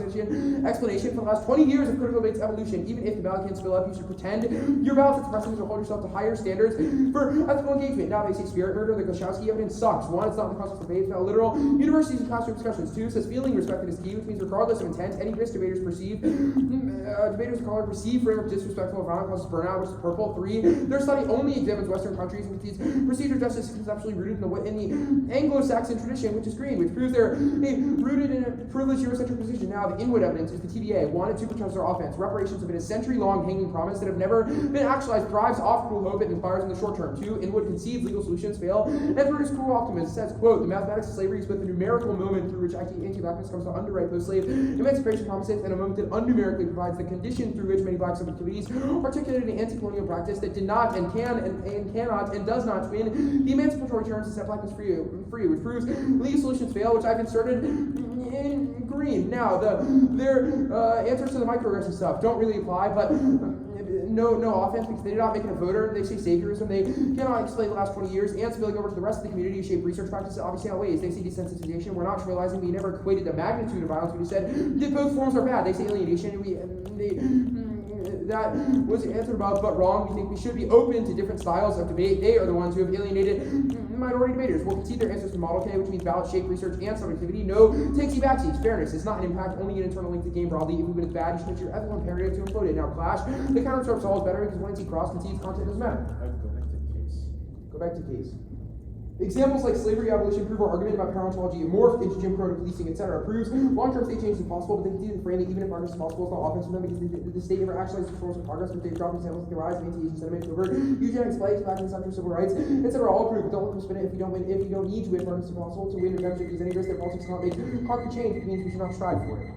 C: explanation for the last 20 years of critical debates evolution. Even if the ballot can't spill up, you should pretend your ballot's expressing to hold yourself to higher standards for ethical engagement. Now they say spirit murder, the Glashowski evidence sucks. 1, it's not in the context of debate, it's not literal. Universities and classroom discussions. 2 says feeling respected is key, which means regardless of intent, any risk debaters perceive frame of disrespectful or violent causes burnout, which is purple. 3, their study only examines Western countries and concedes procedural justice is conceptually rooted in the Anglo-Saxon tradition, which is green, which proves they're rooted in a privileged Eurocentric position. Now the inward evidence is the TDA. 1 and 2 portrays their offense. Reparations have been a century-long hanging promise that have never been actualized, thrives off cruel hope and inspires in the short term. 2, inward concedes legal solutions fail and produce cruel optimism. Says, quote, the mathematics of slavery is both the numerical moment through which anti-blackness comes to underwrite post-slave emancipation promises and a moment that unnumerically provides the condition through which many black subjectivities articulated an anti-colonial practice that did not and can and cannot and does not spin the emancipatory terms to set blackness free, which proves legal solutions fail, which I've inserted in green. Now, their answers to the microaggression stuff don't really apply, but no offense because they did not make it a voter. They say saviorism. They cannot explain the last 20 years and spilling over to the rest of the community to shape research practices obviously outweighs. They say desensitization. We're not trivializing. We never equated the magnitude of violence. We just said that both forms are bad. They say alienation. That was answered above, but wrong. We think we should be open to different styles of debate. They are the ones who have alienated minority debaters. We'll concede their answers to Model K, which means ballot, shape, research, and subjectivity. No takesy backsies. Fairness is not an impact, only an internal link to the game broadly. If it's bad, you should your ethical imperative to implode it. Now, clash. The counter to solves better because when it's cross concedes content doesn't matter. Go back to case. Examples like slavery abolition prove our argument about parentology morphed into Jim Crow to policing, etc. Proves long-term state change is impossible, but they continue to frame that even if progress is possible, it's not offense for them because the state never actualizes forms of progress, but they've dropped examples like the rise of anti-Asian sentiment over eugenics, flags, vaccines, after civil rights, etc. All prove, but don't let them spin it if you don't win. If you don't need to win, progress is impossible to win redemption because any risk that politics cannot make concrete change means we should not strive for it.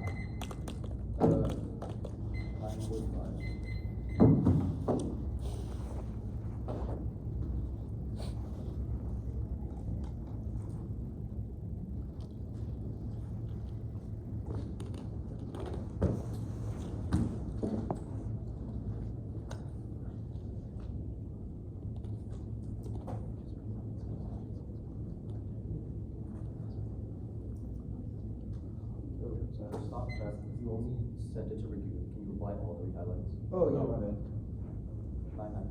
E: Stop press. If you only sent it to review, can you reply all 3 highlights?
D: Oh, yeah, my bad. 9.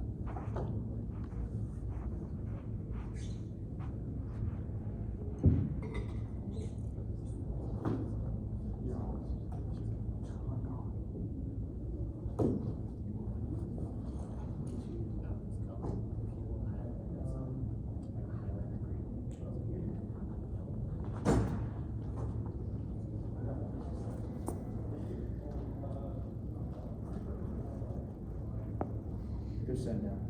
C: 50% now.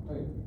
E: Okay.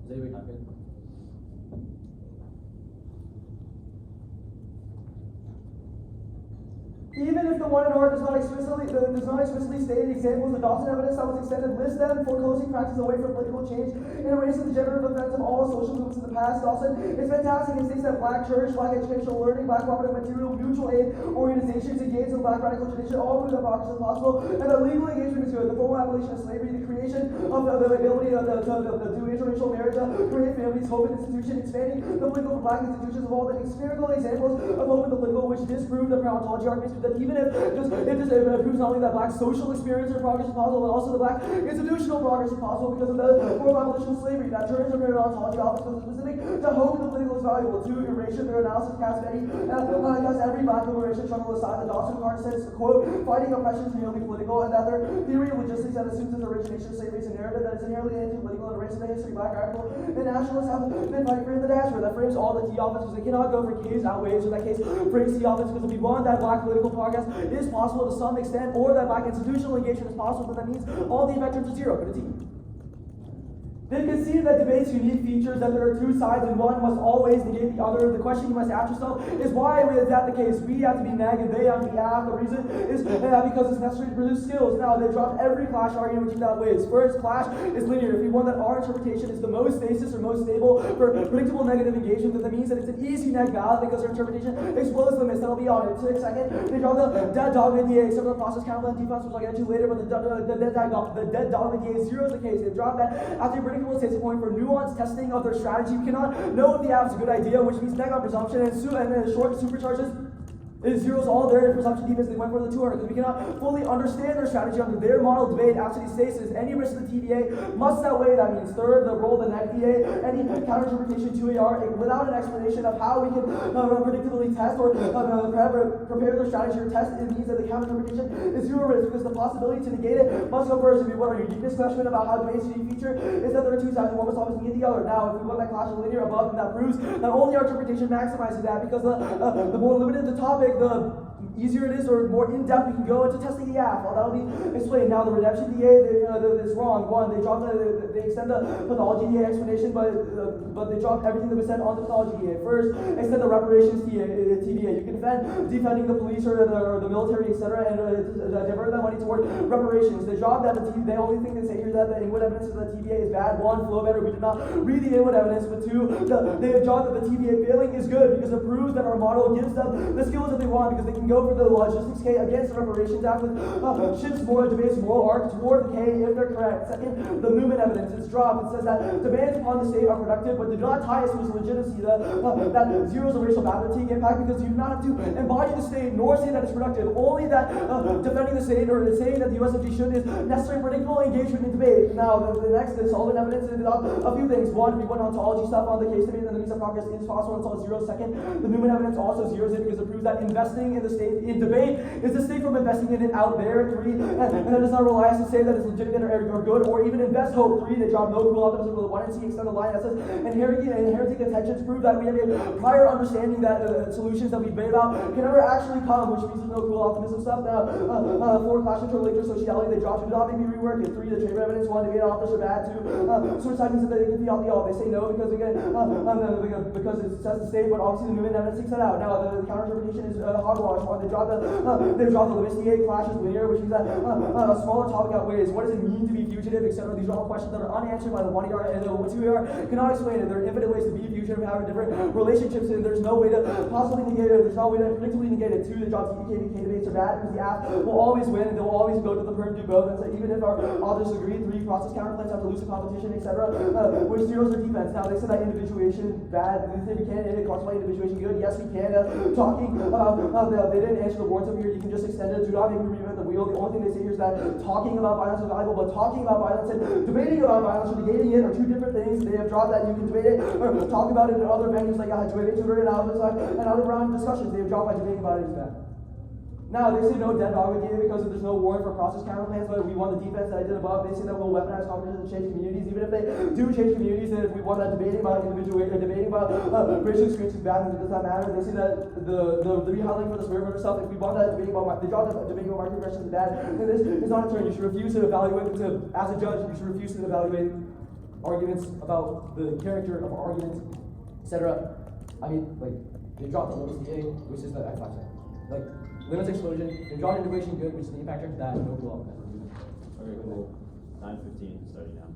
E: Is anybody typing?
H: Even if the one in R does not explicitly state examples of Dawson evidence that was extended, list them for closing practice away from political change and erasing the generative effects of all social movements in the past. Dawson is fantastic and states that black church, black educational learning, black cooperative material, mutual aid organizations engaged in the black radical tradition all through the democracy possible, and that legal engagement is good. The formal abolition of slavery, the creation of the ability to do interracial marriage, create families, hope in institution, expanding the political for black institutions of all the experimental examples of hope in the political which disprove the ontology arguments. That even if it proves not only that black social experience or progress is possible, but also the black institutional progress is possible because of the formal abolition of slavery. That turns their ontology off because specific to hope in the political is valuable. To erasure their analysis cast every black liberation struggle aside. The Dawson card says, quote, fighting oppression is merely political, and that their theory of logistics that assumes its origination of slavery is a narrative that is inherently anti-political and erasing the history black radical and nationalists have been fighting for in the diaspora. That frames all the key offense because they cannot go for K's outweighs, or that case frames key offense because if we want that black political progress is possible to some extent, or that black institutional engagement is possible, then that means all the effect turns to zero. But it's easy. They concede that debate's unique features, that there are two sides and one must always negate the other. The question you must ask yourself is why is that the case? We have to be NEG and they have to be AFF. The reason is because it's necessary to produce skills. Now, they dropped every clash argument which that ways. First, clash is linear. If we want that our interpretation is the most stasis or most stable for predictable negative engagement, then that means that it's an easy NEG valid because our interpretation explodes limits. That'll be on it. Second, they dropped the dead dogma DA, except for the process counterland defense, which I'll get to later, but the dead dogma DA zero is the case. They dropped that after predictable takes a point for nuanced testing of their strategy. We cannot know if the app is a good idea, which means NEG on presumption, and then short supercharges. It zeroes all their presumption defense. They went for the 200 because we cannot fully understand their strategy under their model debate. After these stasis, any risk to the TDA must outweigh. That means third, the role of the NEG DA, any counterinterpretation to AR without an explanation of how we can predictably test or prepare their strategy or test. It means that the counterinterpretation is zero risk because the possibility to negate it must go first. If we want our uniqueness question about how debate's unique feature is that there are two sides and one must always negate the other. Now, if we want that clash of linear above, then that proves that only our interpretation maximizes that because the more limited the topic, the easier it is or more in-depth we can go into testing the app. Well, that'll be explained. Now, the redemption DA, is wrong. One, they extend the pathology DA explanation, but they dropped everything that was said on the pathology DA. First, extend the reparations TVA. You can defending the police or the military, etc., and divert that money toward reparations. They dropped that. The only thing they say here is that the input evidence of the TVA is bad. One, flow better. We did not read the input evidence, but two, they have dropped that the TVA failing is good because it proves that our model gives them the skills that they want because they can go for the logistics K against the reparations act with shifts more debates moral arc toward the K if they're correct. Second, the movement evidence is dropped. It says that demands upon the state are productive, but do not tie us to its legitimacy. That zeros the racial fatigue impact because you do not have to embody the state nor say that it's productive. Only that defending the state or saying that the USFG should is necessary predictable engagement in debate. Now, the next, the solvent evidence is a few things. One, we went ontology stuff on the case debate, and then the means of progress is possible until it's zero. Second, the movement evidence also zeros it because it proves that investing in the state in debate is distinct from investing in it out there. Three, and that does not rely us to say that it's legitimate or good or even invest hope. Three, they drop no cool optimism with 1 and C extend the line that says inheriting intentions prove that we have a prior understanding that solutions that we debate about can never actually come, which means there's no cool optimism stuff. Now, four, clash into later sociality, they drop to not maybe rework it. Three, the trade evidence. One, debate authors are bad. Two, switch sightings that they can be out the all. They say no because again, because it says the state, but obviously the movement evidence takes that out. Now, the counter-interpretation is hogwash. One, they drop the Levistier clashes linear, which means that a smaller topic outweighs. What does it mean to be fugitive, etc.? These are all questions that are unanswered by the 1ER and the 2ER cannot explain it. There are infinite ways to be fugitive, having different relationships, and there's no way to possibly negate it. There's no way to predictably negate it. Two, the job TPK debates are bad because the app will always win and they'll always go to the perm do both. And so even if our authors agree, three, process counterclaims have to lose the competition, etc., which zeros their defense. Now, they said that individuation bad. They say we can't talk about individuation good. Yes, we can. Talking about they didn't answer the boards up here. You can just extend it. Do not make me reinvent the wheel. The only thing they say here is that talking about violence is valuable, but talking about violence and debating about violence or negating it are two different things. They have dropped that. You can debate it or talk about it in other venues like debate and other round discussions. They have dropped by debating about it is bad. Now, they say no dead dog idea because there's no warrant for process counterclaims, but we want the defense that I did above. They say that we'll weaponize competition and change communities. Even if they do change communities, and if we want that debating about individual or debating about racial experience is bad, then it does not matter. They say that the rehighlighting for the swear word stuff, if we want that debating about the job of debating about market aggression is bad, then this is not a turn. You should refuse to evaluate as a judge, you should refuse to evaluate
E: arguments about the character of our arguments, etc. I mean, like, they dropped the limits DA, which is the F5 set. Like, limits explosion, they dropped integration good, which is the impact factor that no law.
B: Okay, cool. 9:15, starting now.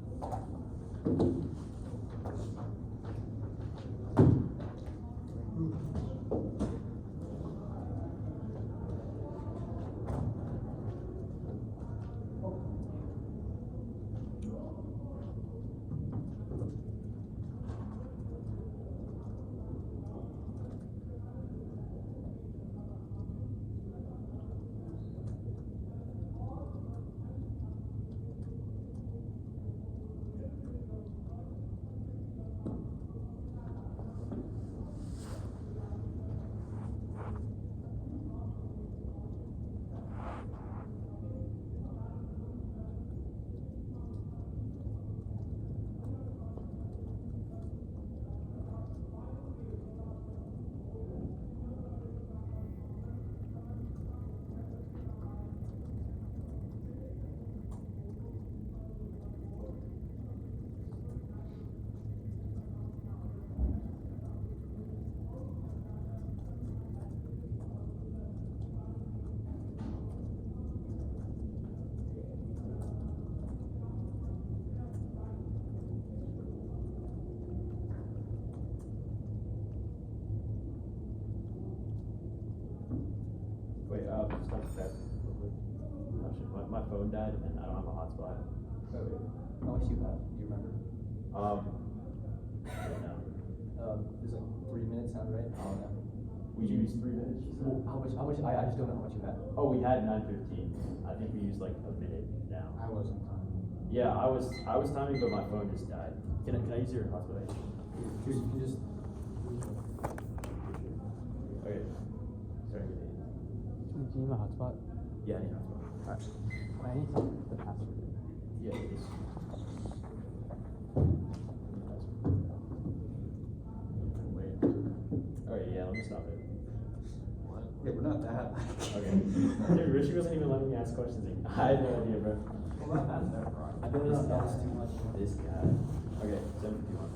B: Wait, stop that. Oh shit, my phone died and I don't have a hotspot.
E: Okay. How much do you have? Do you remember?
B: Right now.
E: There's like 3 minutes sound right? Oh, no.
B: We used 3 minutes.
E: Well, how much, I just don't know how much you had.
B: Oh, we had 9:15. I think we used like a minute now.
G: I wasn't timing.
B: Yeah, I was timing, but my phone just died. Can I use your hotspot?
E: You can just.
B: Okay. Sorry.
C: Do you need my hotspot?
B: Yeah, I need hotspot.
C: I need the password.
B: Yeah, please. Wait. Alright, yeah, let me stop it.
G: What? Yeah, we're not that.
B: Okay. Dude, Richie wasn't even letting me ask questions. I had no idea, bro.
G: Well, not that their problem.
B: I think this guy's too much. This guy. Okay, 751.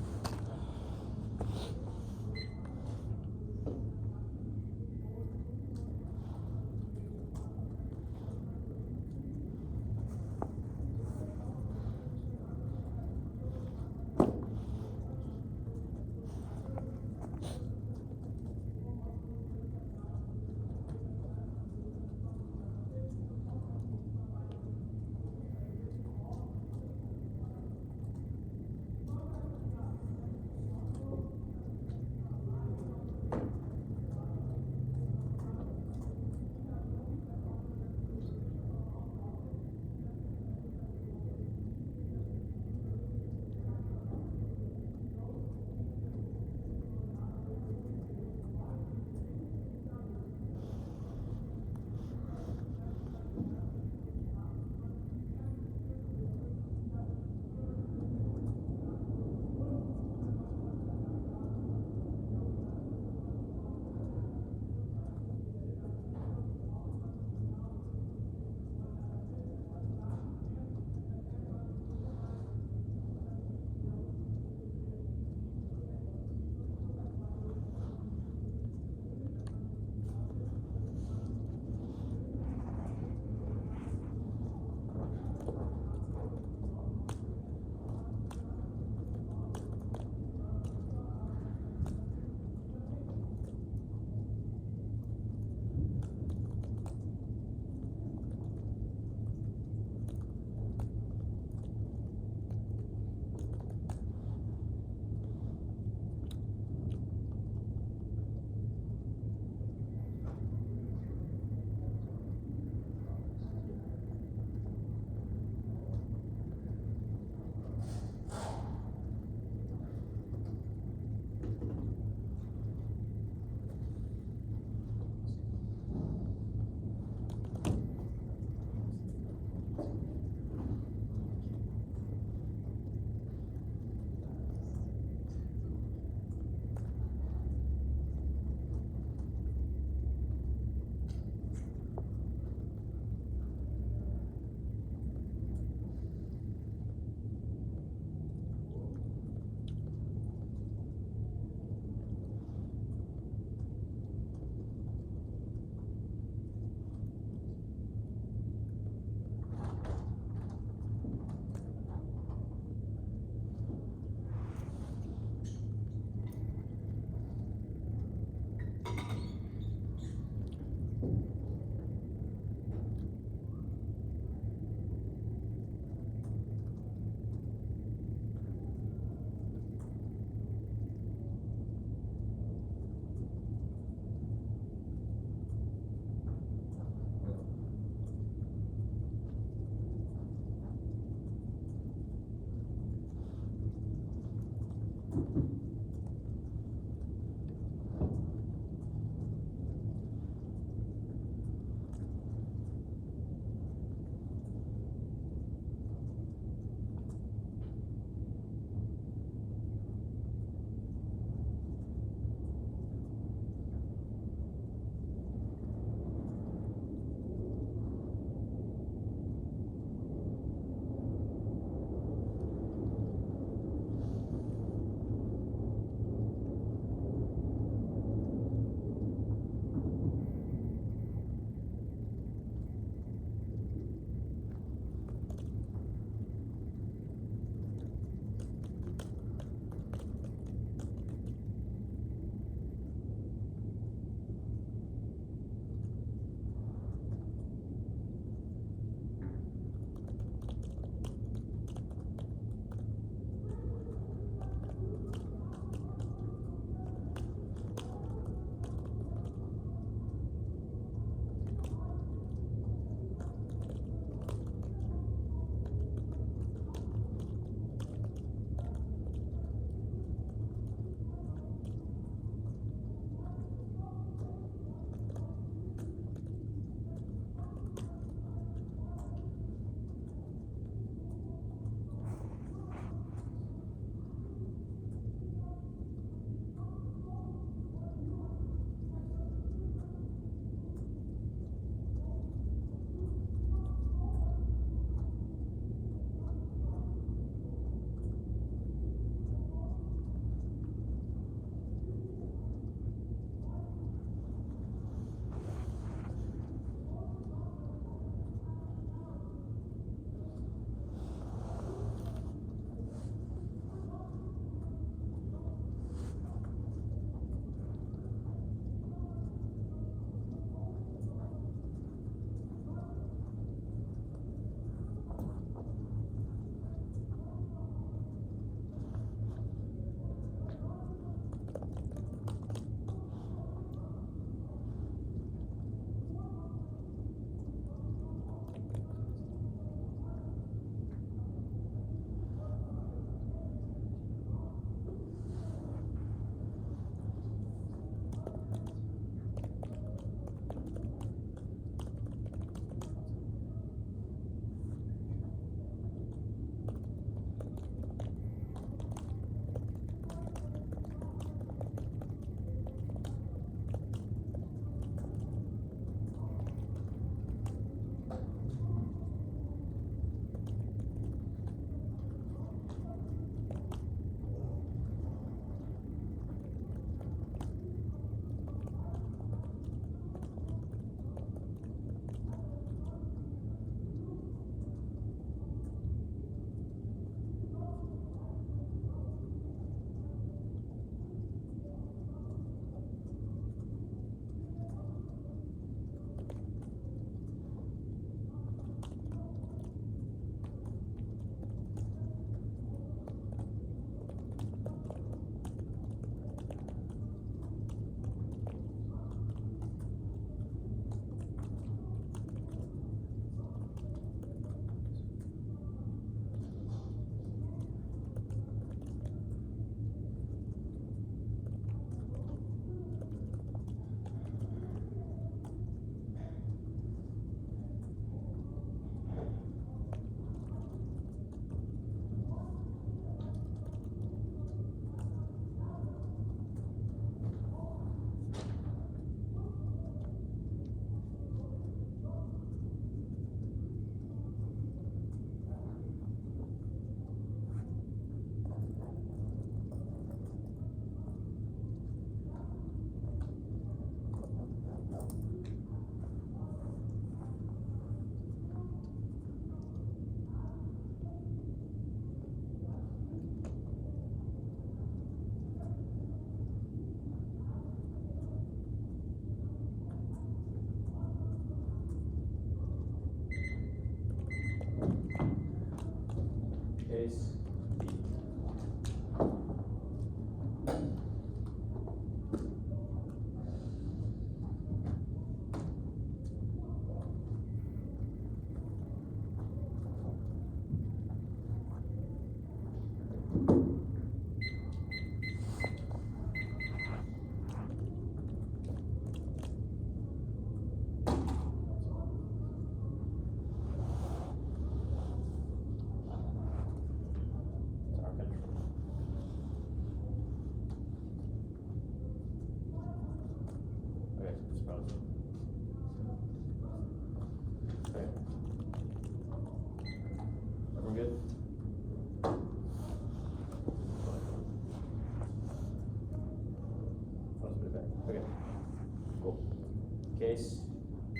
B: case,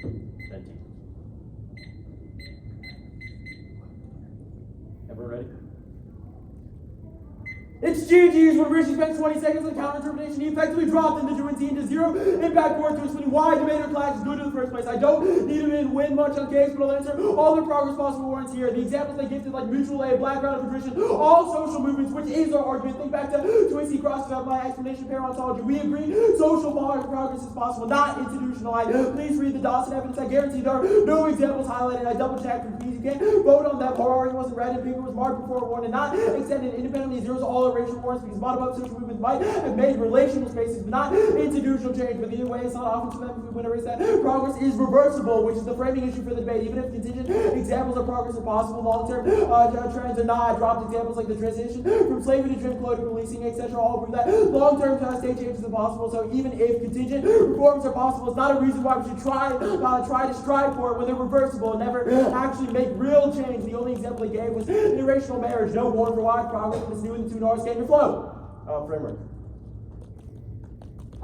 B: 17. Everyone ready?
H: It's GG's when Rishi spent 20 seconds on counter interpretation. He effectively dropped into Juventus to 0. Impact forward to explaining why debater class is good in the first place. I don't need to win much on case, but I'll answer all the progress possible warrants here. The examples they gifted, like mutual aid, black ground patrician, all social movements, which is our argument. Think back to Twissy crossing up my explanation of parentology. We agree social progress is possible, not institutionalized. Please read the Dawson evidence. I guarantee there are no examples highlighted. I double checked for fees. You can't vote on that. Already wasn't read and paper was marked before one and not extended independently. Zeros all racial warrants because bottom-up social movements might have made relational spaces, but not institutional change. But either way, it's not often to them if we win a race that progress is reversible, which is the framing issue for the debate. Even if contingent examples of progress are possible, long-term trends are not. Dropped examples like the transition from slavery to Jim Crow to policing, etc. all prove that long-term state changes are possible. So even if contingent reforms are possible, it's not a reason why we should try to strive for it when they're reversible and never actually make real change. The only example he gave was interracial marriage. No warrant for wide progress, but it's new in the 2 hours game. Flow framework.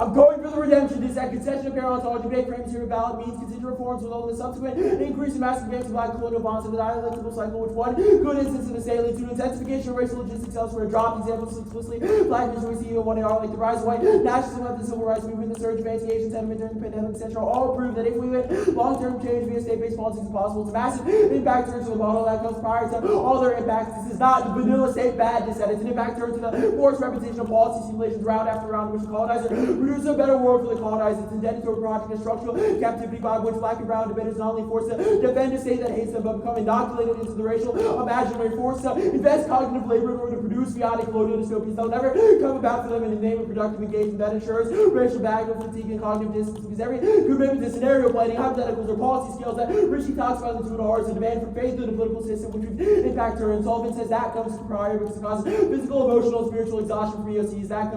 H: I'm going for the redemption. This that concession of parentology, big frames here ballot means contingent reforms will only subsequent increase in massive advance of black colonial bonds in the dialectical cycle, which one good instance of the state leads to intensification of racial logistics elsewhere. Drop examples explicitly black news we see in 1 AR like the rise of white nationalism of the civil rights movement, the surge of anti-Asian sentiment during the pandemic, etc. all prove that if we win long-term change via state-based policies is possible. It's a massive impact turn to the model that comes prior to all their impacts. This is not the vanilla state badness, that it's an impact turn to the forced repetition of policy simulations round after round, which the colonizer produce a better world for the colonized. It's indebted to a project of structural captivity by which black and brown debaters not only forced to defend a state that hates them, but become inoculated into the racial imaginary, forced to invest cognitive labor in order to produce chaotic colonial dystopias that will never come about for them in the name of productive engagement that ensures racial background fatigue and cognitive distance. Because every commitment to scenario planning, hypotheticals, or policy skills that Rishi talks about in the 2 hours, a demand for faith in the political system, which would impact her. And Sullivan says that comes prior because it causes physical, emotional, spiritual exhaustion for EOCs. That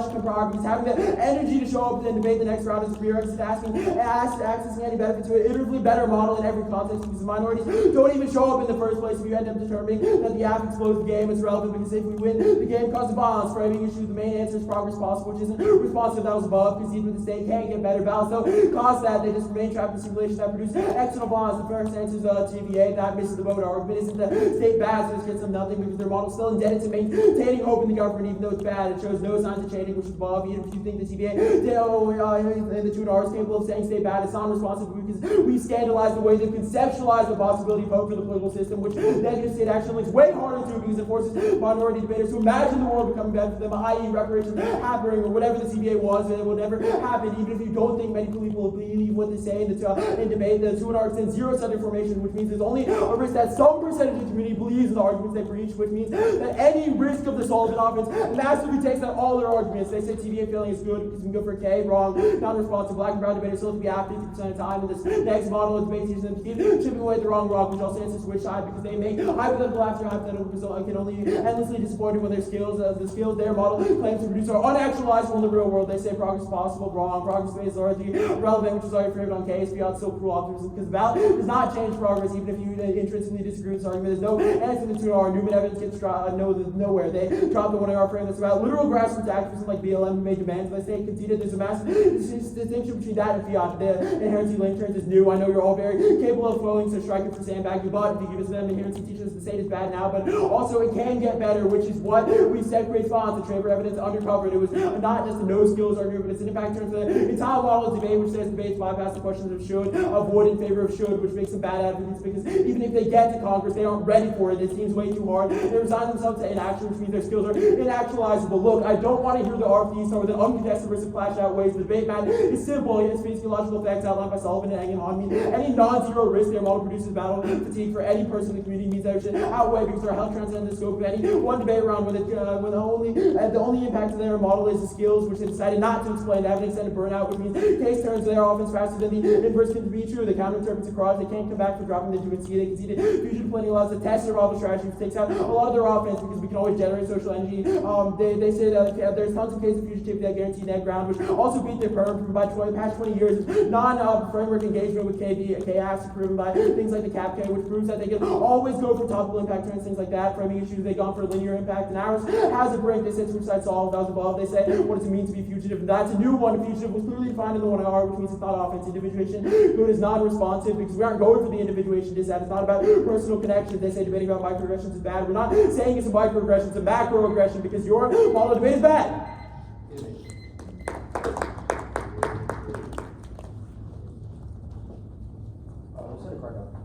H: should come prior because having the energy to show up and debate the next round is a prerequisite to accessing any benefit to an iteratively better model in every context, because the minorities don't even show up in the first place. If you end up determining that the AFF explodes the game, it's relevant because if we win the game causes bonds, framing issue, the main answer is progress possible, which isn't responsive that was above, because even if the state can get better balance, though cause that they just remain trapped in simulations that produce external bonds. The first answer is TVA, that misses the vote argument. Isn't the state bad, so this gets them nothing because their model's still indebted to maintaining hope in the government, even though it's bad. It shows no signs of changing, which is above, even if you think the TVA in the 2 hours capable of saying stay bad. It's non-responsive because we scandalize the way they've conceptualized the possibility of hope for the political system, which negative state action links way harder to because it forces minority debaters to imagine the world becoming better for them, i.e. reparations happening or whatever the CBA was, and it will never happen, even if you don't think many people will believe what they say in debate. The 2 hours sends zero center formation, which means there's only a risk that some percentage of the community believes in the arguments they preach, which means that any risk of the Sullivan offense massively takes out all their arguments. They say TVA failing is good because we can go for a K, wrong, non-responsive, black and brown debaters still have to be out 50% of the time, and this next model of debate teaches them to keep chipping away at the wrong rock, which also answers which side, because they make hypothetical after hypothetical result and can only endlessly disappoint when their skills, the skills their model claims to produce are unactualizable in the real world. They say progress is possible, wrong, progress based is already relevant, which is already framed on case, beyond still cruel optimism, because the ballot does not change progress, even if you intrinsically disagree with this argument. There's no answer to the 2 hour Newman evidence gets nowhere. They drop the 1 hour frame that's about literal grassroots activism like BLM who made demands. They say conceded. There's a massive distinction between that and fiat. The inherency link turns is new. I know you're all very capable of flowing, so strike it for sandbagging, but if you give us them inherency teaches the state is bad now, but also it can get better, which is what we said creates bonds. The Traver evidence undercovered. It was not just a no skills argument, but it's an impact turns the entire model of debate, which says debates bypass the questions of should, avoid in favor of should, which makes them bad advocates because even if they get to Congress, they aren't ready for it. It seems way too hard. They resign themselves to inaction, which means their skills are inactualizable. Look, I don't want to hear the RFD start with an uncontested risk of clash outweighs. The debate man is simple. Its physiological effects outlined by Sullivan and Engelhahn mean any non-zero risk their model produces battle fatigue for any person in the community means that it should outweigh because they're held transcend the scope of any one debate round when the only impact of their model is the skills, which they decided not to explain evidence and burnout, which means case turns their offense faster than the inverse can be true. The counter interprets across. They can't come back for dropping the Juventus. They conceded fusion planning allows the test their model strategy, which takes out a lot of their offense because we can always generate social social energy. They say that there's tons of cases of fugitivity that guarantee NEG ground, which also beat their program for about the past 20 years. Non-framework engagement with KAFs proven by things like the CAPK, which proves that they can always go for topical impact turns, things like that. Framing issues, they've gone for linear impact, and ours has a break. They said suicide solved, that was above. They say, what does it mean to be fugitive? And that's a new one. Fugitive was clearly defined in the 1R, which means it's not offense. Individuation good is non-responsive because we aren't going for the individuation dissent. It's not about personal connections. They say debating about microaggressions is bad. We're not saying it's a microaggression, it's a macroaggression because your model debate is bad.
E: Set a card up.